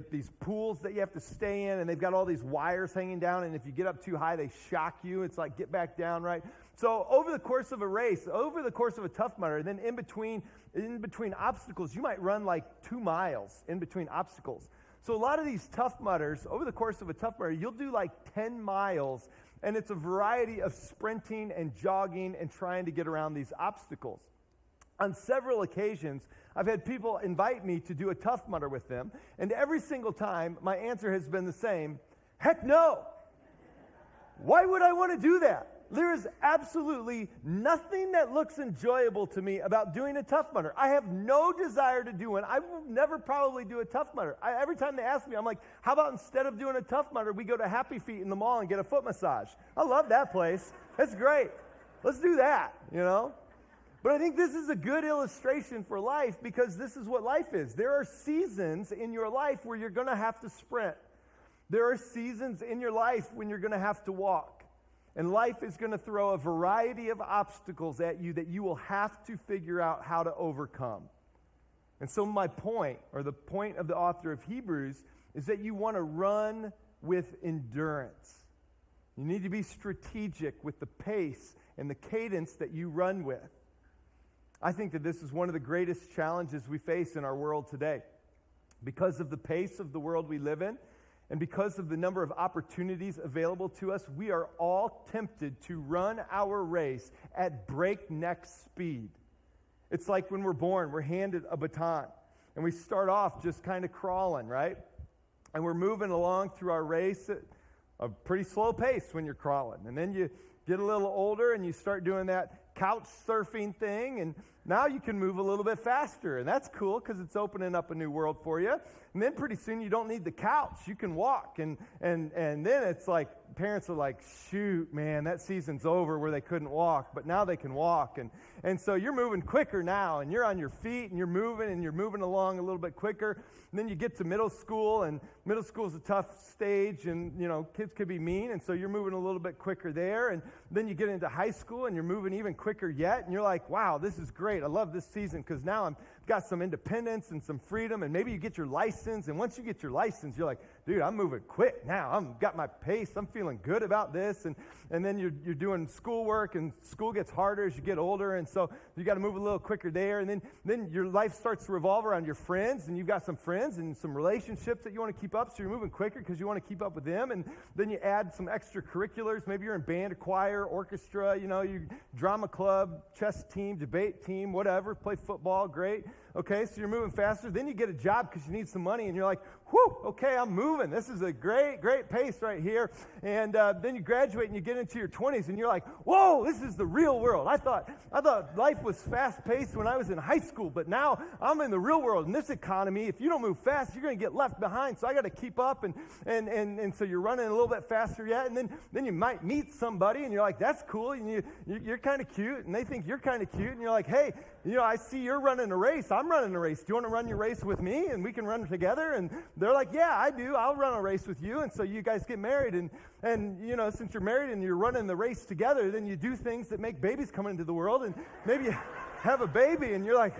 these pools that you have to stay in, and they've got all these wires hanging down, and if you get up too high, they shock you. It's like, get back down, right? So over the course of a race, over the course of a Tough Mudder, then in between obstacles, you might run 2 miles in between obstacles. So a lot of these Tough Mudders, over the course of a Tough Mudder, you'll do 10 miles, and it's a variety of sprinting and jogging and trying to get around these obstacles. On several occasions, I've had people invite me to do a Tough Mudder with them, and every single time, my answer has been the same: heck no! Why would I want to do that? There is absolutely nothing that looks enjoyable to me about doing a Tough Mudder. I have no desire to do one. I will never probably do a Tough Mudder. Every time they ask me, I'm like, how about instead of doing a Tough Mudder, we go to Happy Feet in the mall and get a foot massage? I love that place. That's great. Let's do that, But I think this is a good illustration for life, because this is what life is. There are seasons in your life where you're going to have to sprint. There are seasons in your life when you're going to have to walk. And life is going to throw a variety of obstacles at you that you will have to figure out how to overcome. And so my point, or the point of the author of Hebrews, is that you want to run with endurance. You need to be strategic with the pace and the cadence that you run with. I think that this is one of the greatest challenges we face in our world today. Because of the pace of the world we live in, and because of the number of opportunities available to us, we are all tempted to run our race at breakneck speed. It's like when we're born, we're handed a baton, and we start off just kind of crawling, right? And we're moving along through our race at a pretty slow pace when you're crawling. And then you get a little older, and you start doing that couch surfing thing, and now you can move a little bit faster, and that's cool because it's opening up a new world for you. And then pretty soon you don't need the couch. You can walk, and then it's like parents are like, shoot, man, that season's over where they couldn't walk, but now they can walk. And so you're moving quicker now, and you're on your feet, and you're moving along a little bit quicker. And then you get to middle school, and middle school is a tough stage, and kids could be mean, and so you're moving a little bit quicker there. And then you get into high school, and you're moving even quicker yet, and you're like, wow, this is great. I love this season because now I've got some independence and some freedom, and maybe you get your license, and once you get your license, you're like, dude, I'm moving quick now. I've got my pace. I'm feeling good about this. And then you're doing schoolwork, and school gets harder as you get older, and so you got to move a little quicker there. And then your life starts to revolve around your friends, and you've got some friends and some relationships that you want to keep up, so you're moving quicker because you want to keep up with them. And then you add some extracurriculars. Maybe you're in band or choir, orchestra, you drama club, chess team, debate team, whatever, play football, great. Okay, so you're moving faster. Then you get a job because you need some money, and you're like, whew, okay, I'm moving. This is a great pace right here. And then you graduate, and you get into your 20s, and you're like, whoa, this is the real world. I thought life was fast-paced when I was in high school, but now I'm in the real world. In this economy, if you don't move fast, you're going to get left behind, so I got to keep up. And so you're running a little bit faster yet, and then you might meet somebody, and you're like, that's cool, and you're kind of cute, and they think you're kind of cute, and you're like, hey, I see you're running a race. I'm running a race. Do you want to run your race with me, and we can run together? And they're like, yeah, I do. I'll run a race with you. And so you guys get married, and since you're married and you're running the race together, then you do things that make babies come into the world, and maybe you have a baby, and you're like,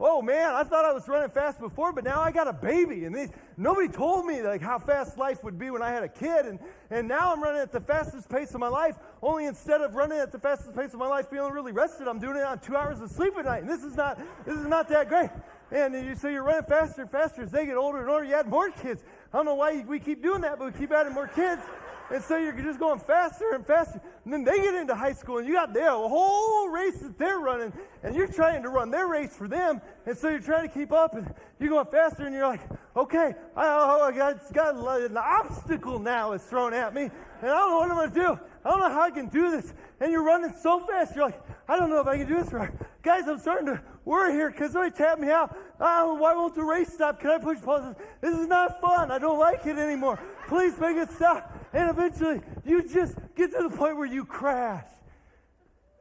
oh man, I thought I was running fast before, but now I got a baby, and nobody told me how fast life would be when I had a kid, and now I'm running at the fastest pace of my life. Only instead of running at the fastest pace of my life, feeling really rested, I'm doing it on 2 hours of sleep a night, and this is not that great. And so you're running faster and faster as they get older and older. You add more kids. I don't know why we keep doing that, but we keep adding more kids. And so you're just going faster and faster. And then they get into high school, and you got their whole race that they're running, and you're trying to run their race for them. And so you're trying to keep up, and you're going faster, and you're like, okay, I got an obstacle now is thrown at me, and I don't know what I'm going to do. I don't know how I can do this. and you're running so fast. You're like, I don't know if I can do this right. Guys, I'm starting to worry here because somebody tapped me out. Why won't the race stop? Can I push pause? This is not fun. I don't like it anymore. Please make it stop. And eventually, you just get to the point where you crash.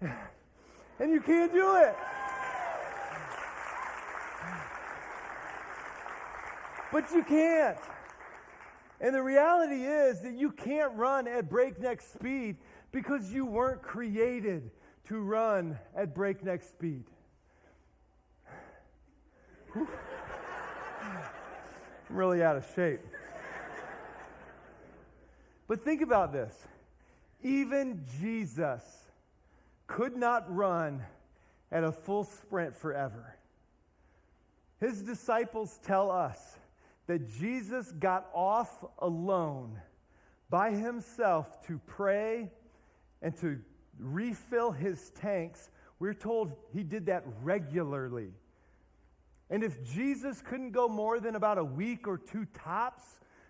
And you can't do it. But you can't. And the reality is that you can't run at breakneck speed because you weren't created to run at breakneck speed. I'm really out of shape. But think about this. Even Jesus could not run at a full sprint forever. His disciples tell us that Jesus got off alone by himself to pray and to refill his tanks. We're told he did that regularly. And if Jesus couldn't go more than about a week or two tops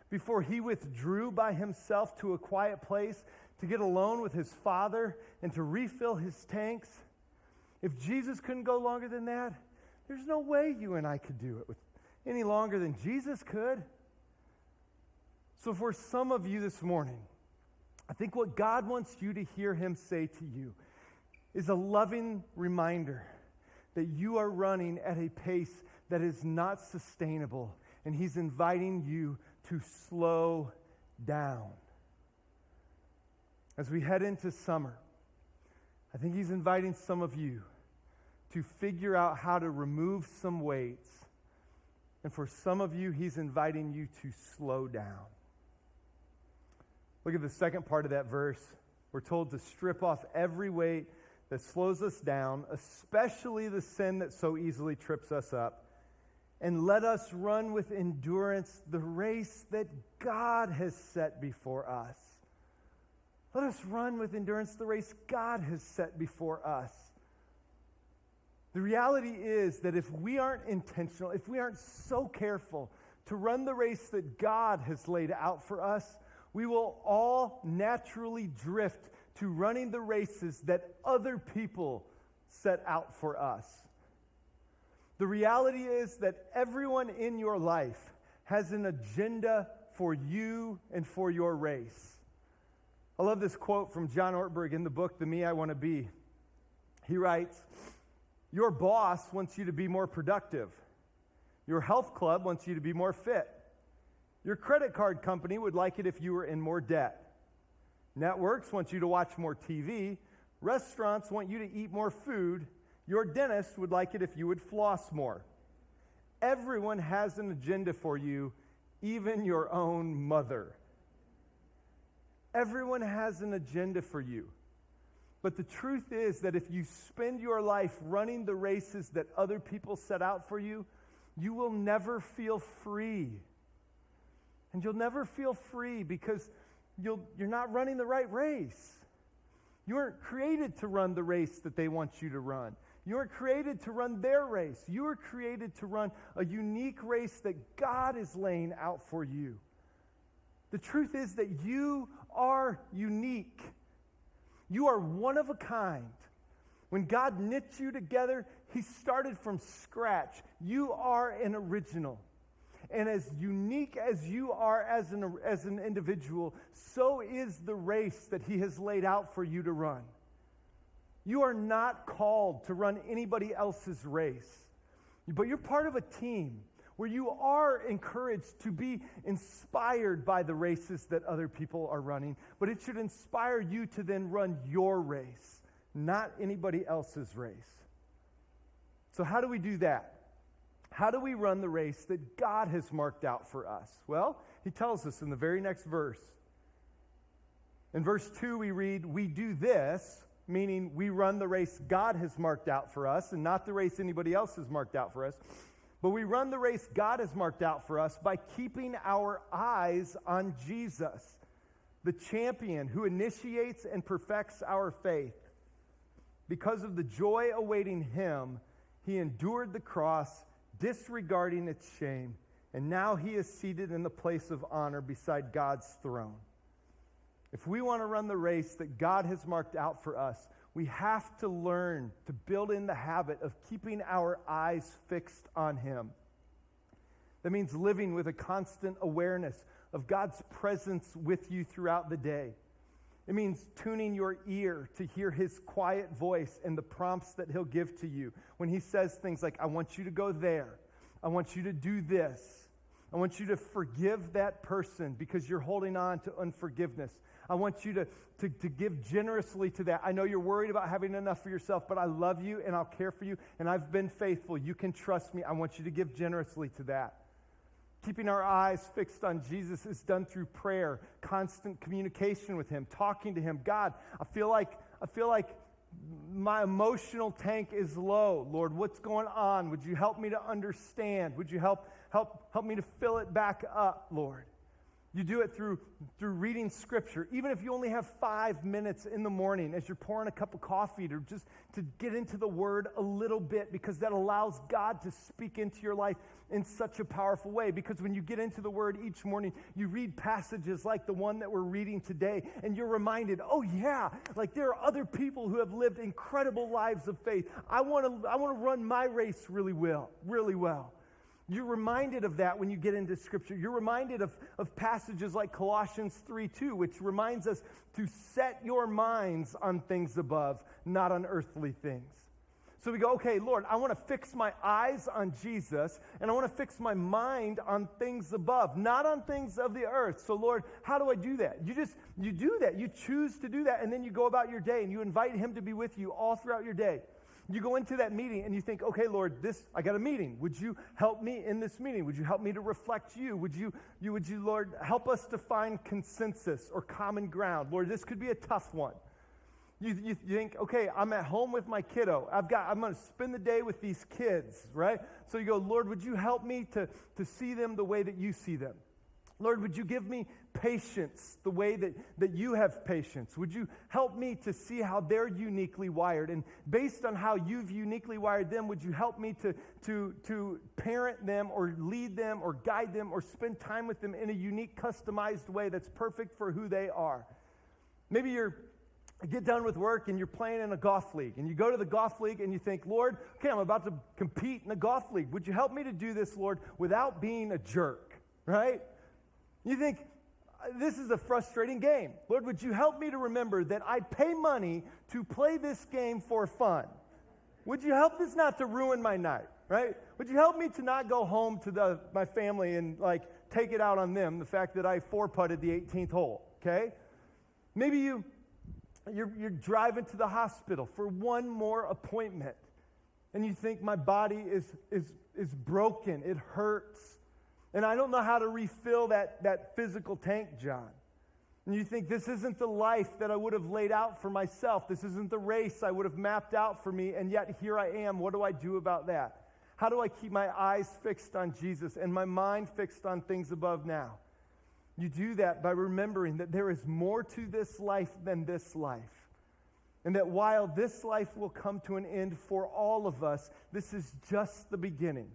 before he withdrew by himself to a quiet place to get alone with his Father and to refill his tanks, if Jesus couldn't go longer than that, there's no way you and I could do it any longer than Jesus could. So for some of you this morning, I think what God wants you to hear him say to you is a loving reminder that you are running at a pace that is not sustainable, and he's inviting you to slow down. As we head into summer, I think he's inviting some of you to figure out how to remove some weights. And for some of you, he's inviting you to slow down. Look at the second part of that verse. We're told to strip off every weight that slows us down, especially the sin that so easily trips us up, and let us run with endurance the race that God has set before us. Let us run with endurance the race God has set before us. The reality is that if we aren't intentional, if we aren't so careful to run the race that God has laid out for us, we will all naturally drift to running the races that other people set out for us. The reality is that everyone in your life has an agenda for you and for your race. I love this quote from John Ortberg in the book, The Me I Want to Be. He writes, "Your boss wants you to be more productive. Your health club wants you to be more fit. Your credit card company would like it if you were in more debt. Networks want you to watch more TV. Restaurants want you to eat more food. Your dentist would like it if you would floss more. Everyone has an agenda for you, even your own mother." Everyone has an agenda for you. But the truth is that if you spend your life running the races that other people set out for you, you will never feel free. And you'll never feel free because you're not running the right race. You weren't created to run the race that they want you to run. You weren't created to run their race. You were created to run a unique race that God is laying out for you. The truth is that you are unique. You are one of a kind. When God knit you together, he started from scratch. You are an original. And as unique as you are as an individual, so is the race that he has laid out for you to run. You are not called to run anybody else's race, but you're part of a team where you are encouraged to be inspired by the races that other people are running, but it should inspire you to then run your race, not anybody else's race. So how do we do that? How do we run the race that God has marked out for us? Well, he tells us in the very next verse. In verse 2, we read, "We do this," meaning we run the race God has marked out for us and not the race anybody else has marked out for us. But we run the race God has marked out for us by keeping our eyes on Jesus, the champion who initiates and perfects our faith. Because of the joy awaiting him, he endured the cross, disregarding its shame, and now he is seated in the place of honor beside God's throne. If we want to run the race that God has marked out for us, we have to learn to build in the habit of keeping our eyes fixed on Him. That means living with a constant awareness of God's presence with you throughout the day. It means tuning your ear to hear His quiet voice and the prompts that He'll give to you. When He says things like, I want you to go there. I want you to do this. I want you to forgive that person because you're holding on to unforgiveness. I want you to give generously to that. I know you're worried about having enough for yourself, but I love you and I'll care for you and I've been faithful. You can trust me. I want you to give generously to that. Keeping our eyes fixed on Jesus is done through prayer, constant communication with Him, talking to Him. God, I feel like my emotional tank is low. Lord, what's going on? Would you help me to understand? Would you help me to fill it back up, Lord? You do it through reading Scripture. Even if you only have 5 minutes in the morning as you're pouring a cup of coffee to just to get into the Word a little bit, because that allows God to speak into your life in such a powerful way. Because when you get into the Word each morning, you read passages like the one that we're reading today, and you're reminded, oh yeah, like there are other people who have lived incredible lives of faith. I want to run my race really well. You're reminded of that when you get into Scripture. You're reminded of passages like Colossians 3:2, which reminds us to set your minds on things above, not on earthly things. So we go, okay, Lord, I want to fix my eyes on Jesus, and I want to fix my mind on things above, not on things of the earth. So Lord, how do I do that? You do that. You choose to do that, and then you go about your day, and you invite Him to be with you all throughout your day. You go into that meeting and you think, okay, Lord, I got a meeting. Would you help me in this meeting? Would you help me to reflect you? Would you, Lord, help us to find consensus or common ground? Lord, this could be a tough one. You think, okay, I'm at home with my kiddo. I'm going to spend the day with these kids, right? So you go, Lord, would you help me to see them the way that you see them? Lord, would you give me patience the way that you have patience? Would you help me to see how they're uniquely wired? And based on how you've uniquely wired them, would you help me to parent them or lead them or guide them or spend time with them in a unique, customized way that's perfect for who they are? Maybe you get done with work and you're playing in a golf league. And you go to the golf league and you think, Lord, okay, I'm about to compete in a golf league. Would you help me to do this, Lord, without being a jerk, right? You think, this is a frustrating game. Lord, would you help me to remember that I pay money to play this game for fun? Would you help this not to ruin my night, right? Would you help me to not go home to my family and take it out on them, the fact that I 4-putted the 18th hole, okay? Maybe you're driving to the hospital for one more appointment, and you think my body is broken, it hurts. And I don't know how to refill that physical tank, John. And you think, this isn't the life that I would have laid out for myself. This isn't the race I would have mapped out for me, and yet here I am. What do I do about that? How do I keep my eyes fixed on Jesus and my mind fixed on things above now? You do that by remembering that there is more to this life than this life. And that while this life will come to an end for all of us, this is just the beginning.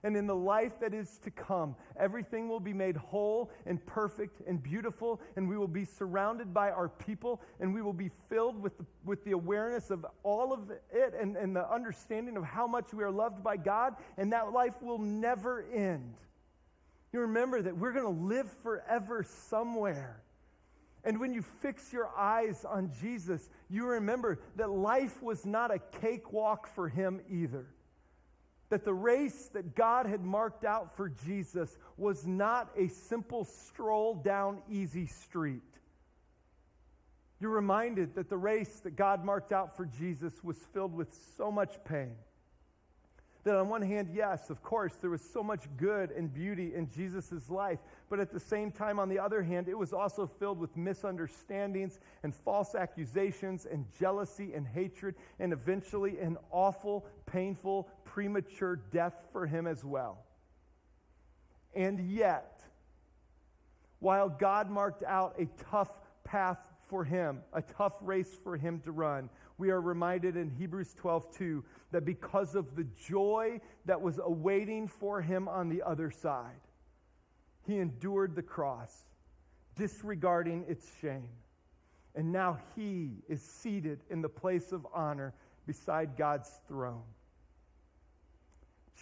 And in the life that is to come, everything will be made whole and perfect and beautiful, and we will be surrounded by our people, and we will be filled with the awareness of all of it and the understanding of how much we are loved by God, and that life will never end. You remember that we're going to live forever somewhere. And when you fix your eyes on Jesus, you remember that life was not a cakewalk for Him either. That the race that God had marked out for Jesus was not a simple stroll down easy street. You're reminded that the race that God marked out for Jesus was filled with so much pain. That on one hand, yes, of course, there was so much good and beauty in Jesus' life, but at the same time, on the other hand, it was also filled with misunderstandings and false accusations and jealousy and hatred and eventually an awful, painful, premature death for Him as well. And yet, while God marked out a tough path for Him, a tough race for Him to run, we are reminded in Hebrews 12:2 that because of the joy that was awaiting for Him on the other side, He endured the cross, disregarding its shame. And now he is seated in the place of honor beside God's throne.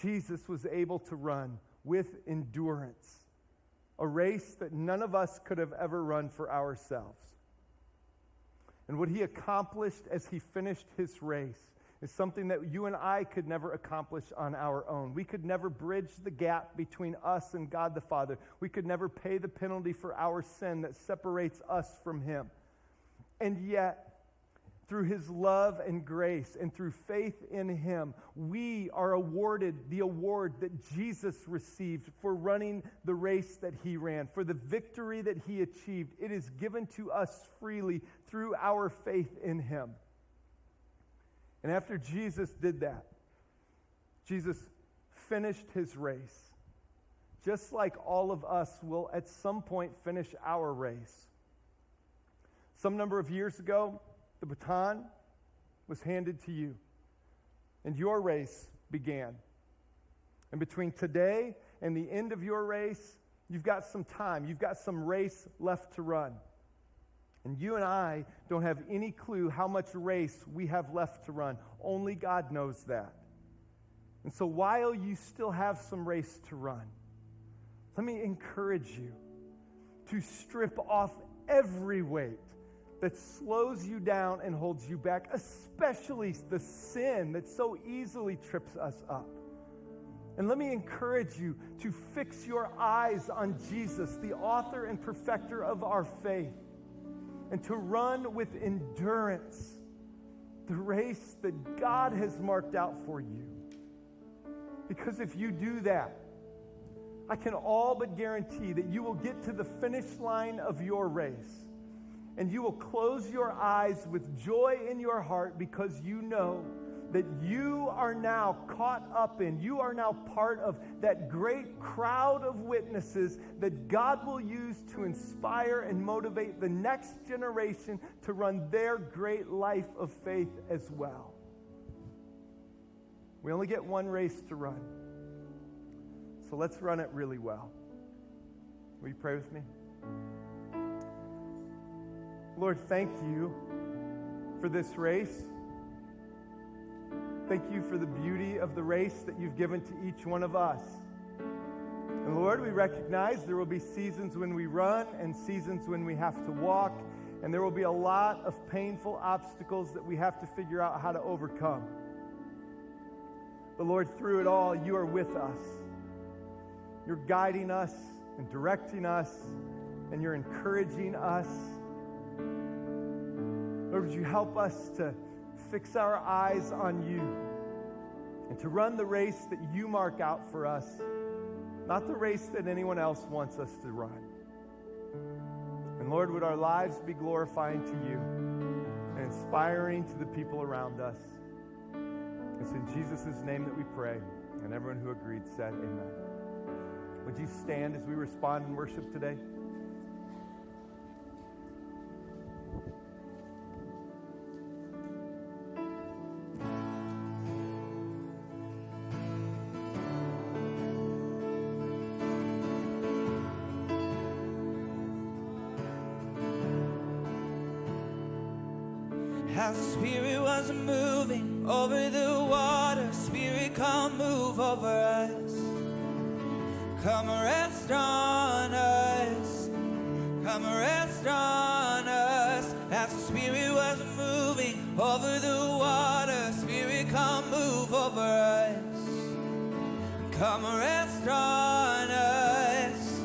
Jesus was able to run with endurance, a race that none of us could have ever run for ourselves. And what he accomplished as he finished his race is something that you and I could never accomplish on our own. We could never bridge the gap between us and God the Father. We could never pay the penalty for our sin that separates us from him. And yet, through his love and grace and through faith in him, we are awarded the award that Jesus received for running the race that he ran, for the victory that he achieved. It is given to us freely through our faith in him. And after Jesus did that, Jesus finished his race, just like all of us will at some point finish our race. Some number of years ago, the baton was handed to you, and your race began. And between today and the end of your race, you've got some time. You've got some race left to run. And you and I don't have any clue how much race we have left to run. Only God knows that. And so while you still have some race to run, let me encourage you to strip off every weight that slows you down and holds you back, especially the sin that so easily trips us up. And let me encourage you to fix your eyes on Jesus, the author and perfecter of our faith, and to run with endurance the race that God has marked out for you. Because if you do that, I can all but guarantee that you will get to the finish line of your race, and you will close your eyes with joy in your heart because you know that you are now caught up in, you are now part of that great crowd of witnesses that God will use to inspire and motivate the next generation to run their great life of faith as well. We only get one race to run, so let's run it really well. Will you pray with me? Lord, thank you for this race. Thank you for the beauty of the race that you've given to each one of us. And Lord, we recognize there will be seasons when we run and seasons when we have to walk, and there will be a lot of painful obstacles that we have to figure out how to overcome. But Lord, through it all, you are with us. You're guiding us and directing us, and you're encouraging us. Lord, would you help us to fix our eyes on you and to run the race that you mark out for us, not the race that anyone else wants us to run. And Lord, would our lives be glorifying to you and inspiring to the people around us. It's in Jesus' name that we pray. And everyone who agreed said amen. Would you stand as we respond in worship today? As the Spirit was moving over the water, Spirit, come move over us. Come rest on us. Come rest on us. As the Spirit was moving over the water, Spirit, come move over us. Come rest on us.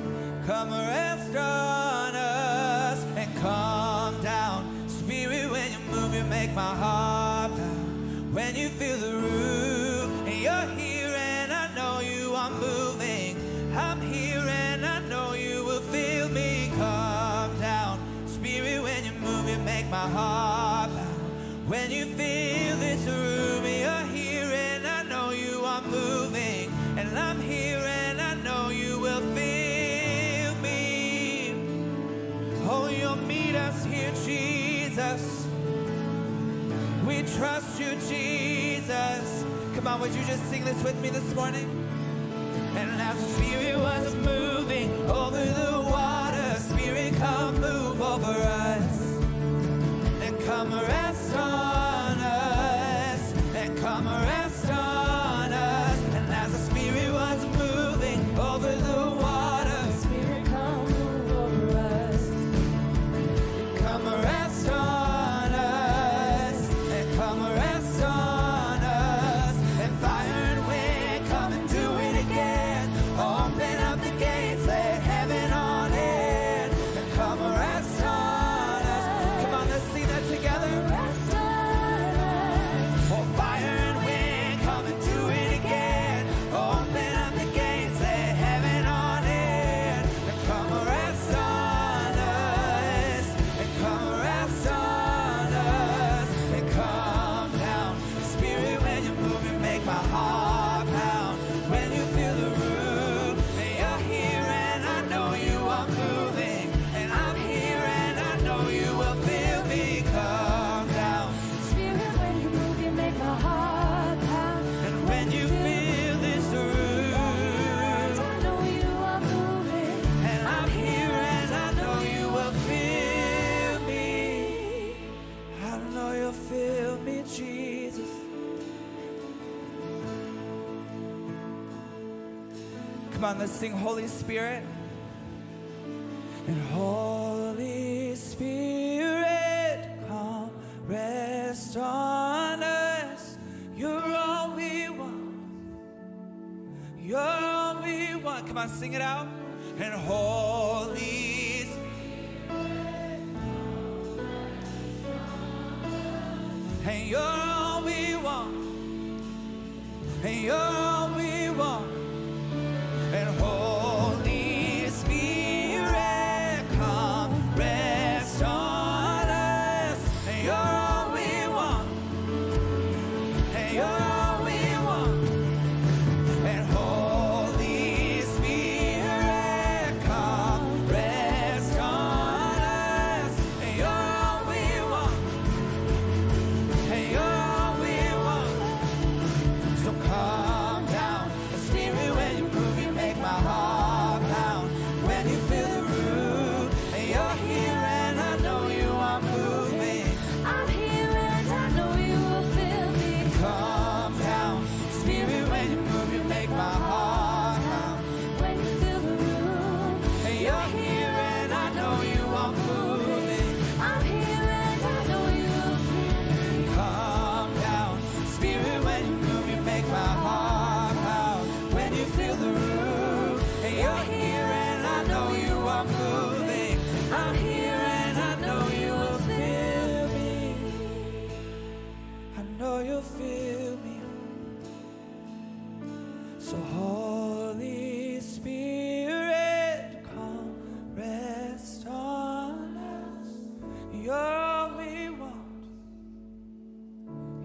Come rest on us. And come down. Spirit, when you move, you make my heart pound. When you feel the room, and you're here and I know you are moving. I'm here and I know you will feel me. Come down. Spirit, when you move, you make my heart pound. When you feel this room, and you're here and I know you are moving. And I'm here and I know you will feel me. Oh, you'll meet us here, Jesus. We trust you, Jesus. Come on, would you just sing this with me this morning? And as the Spirit was moving over the water, Spirit, come on, let's sing Holy Spirit. And Holy Spirit, come rest on us. You're all we want. You're all we want. Come on, sing it out. And Holy Spirit, and you're all we want. And you're all we want. And Holy Spirit, come rest on us. And you're all we want. And you're all we want. And Holy Spirit, come rest on us. And you're all we want. And you're all we want. So calm down, Spirit, when you move, you make my heart pound. When you feel the room, and you're here, and I know you are moving. I'm here and I know you will feel me. Calm down, Spirit, when you move, you make my heart pound. When you feel the room, And you're here, and I know you are moving. I'm here and I know you will feel me. Calm down, Spirit, when you move, you make my heart pound. When you feel the room, and you're here, and I know you are moving. I'm here, and I know you will feel me. I know you'll feel me. So Holy Spirit, come rest on us. You're all we want.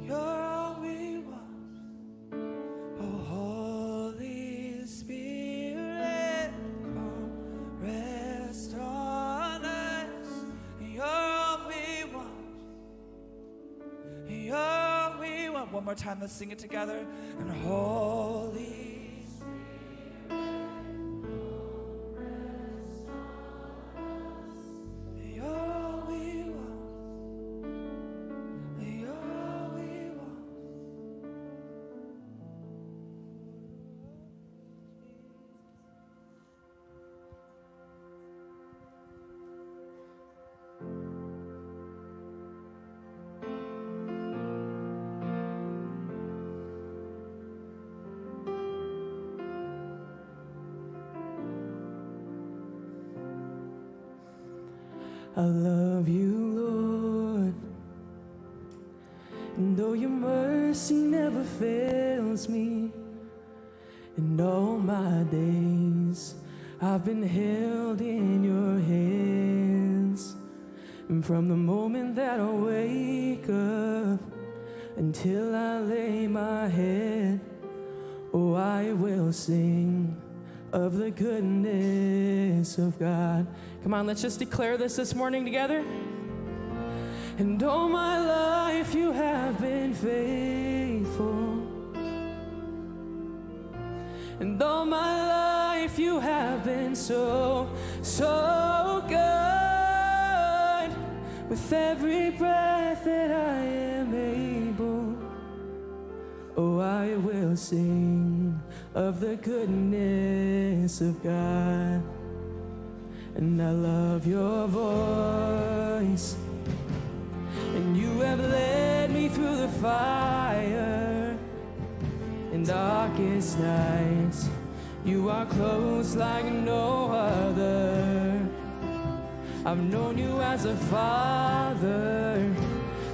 You're all we want. Oh, Holy Spirit, come rest on us. You're all we want. You're all we want. One more time, let's sing it together. And Holy You're all we want. You're all we want. I love you, Lord, and though your mercy never fails me, in all my days I've been held in your hands, and from the moment that I wake up until I lay my head, oh, I will sing of the goodness of God. Come on, let's just declare this morning together. And all my life you have been faithful. And all my life you have been so, so good. With every breath that I am able, oh, I will sing of the goodness of God. And I love your voice, and you have led me through the fire in darkest nights. You are close like no other. I've known you as a father,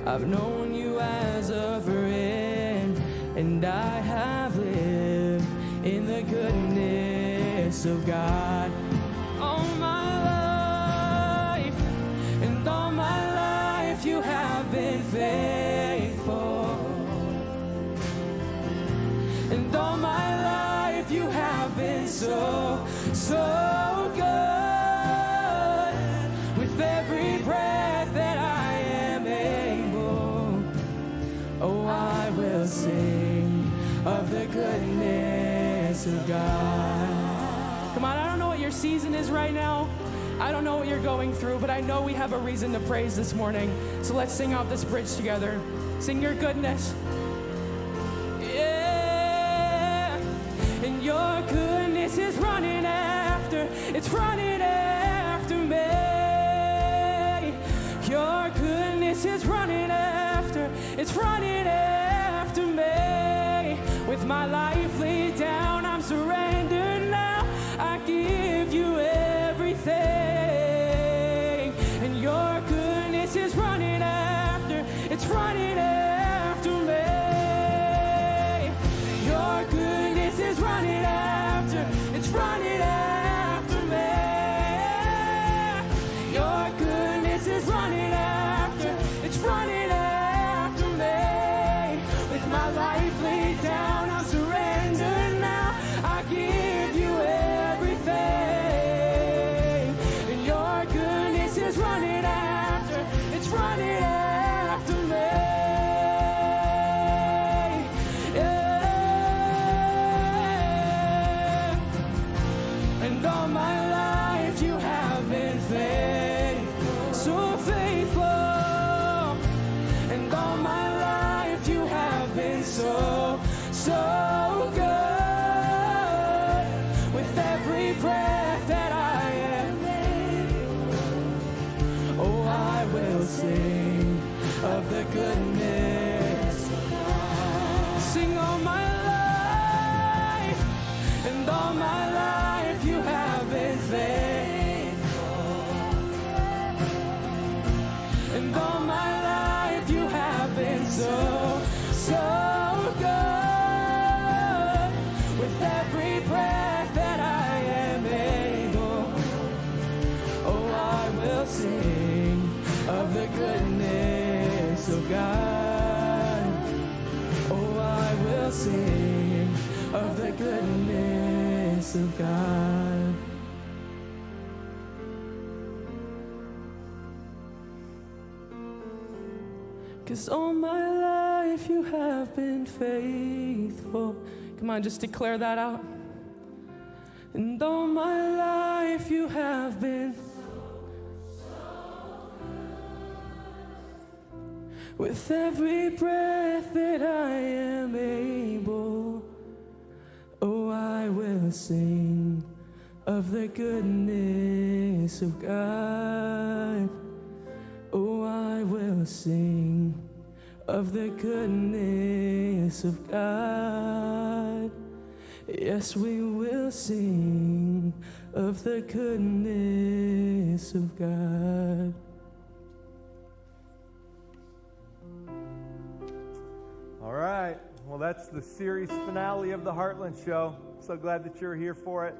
I've known you as a friend, and I have lived in the goodness of God. All my life, and all my life you have been faithful. And all my life you have been so, so good. With every breath that I am able, oh, I will sing of the goodness of God. Come on, I don't know what your season is right now. I don't know what you're going through, but I know we have a reason to praise this morning. So let's sing out this bridge together. Sing your goodness. Yeah. And your goodness goodness is running after, it's running after me. Your goodness is running after, it's running after me. With my life laid down, I'm surrendered now. I give you everything. And your goodness is running after, it's running after me. Your goodness is running after, it's running after me. Your goodness is running after, it's running after me. With my life laid down, I'm surrendered now. I give you everything. And your goodness is running after, it's running after me. Yeah. And all my life you have been faithful, so faithful. And all my life you have been so, so good. With every breath that I am, oh, I will sing of the goodness. Sing all my life, and all my life you have been faithful. And all my life you have been so, so good. With every breath that I am able, oh, I will sing of the goodness of God. Oh, I will sing of the goodness of God. Cause all my life you have been faithful. Come on, just declare that out. And all my life you have been with every breath that I am able. Oh, I will sing of the goodness of God. Oh, I will sing of the goodness of God. Yes, we will sing of the goodness of God. All right. Well, that's the series finale of the Heartland Show. So glad that you're here for it.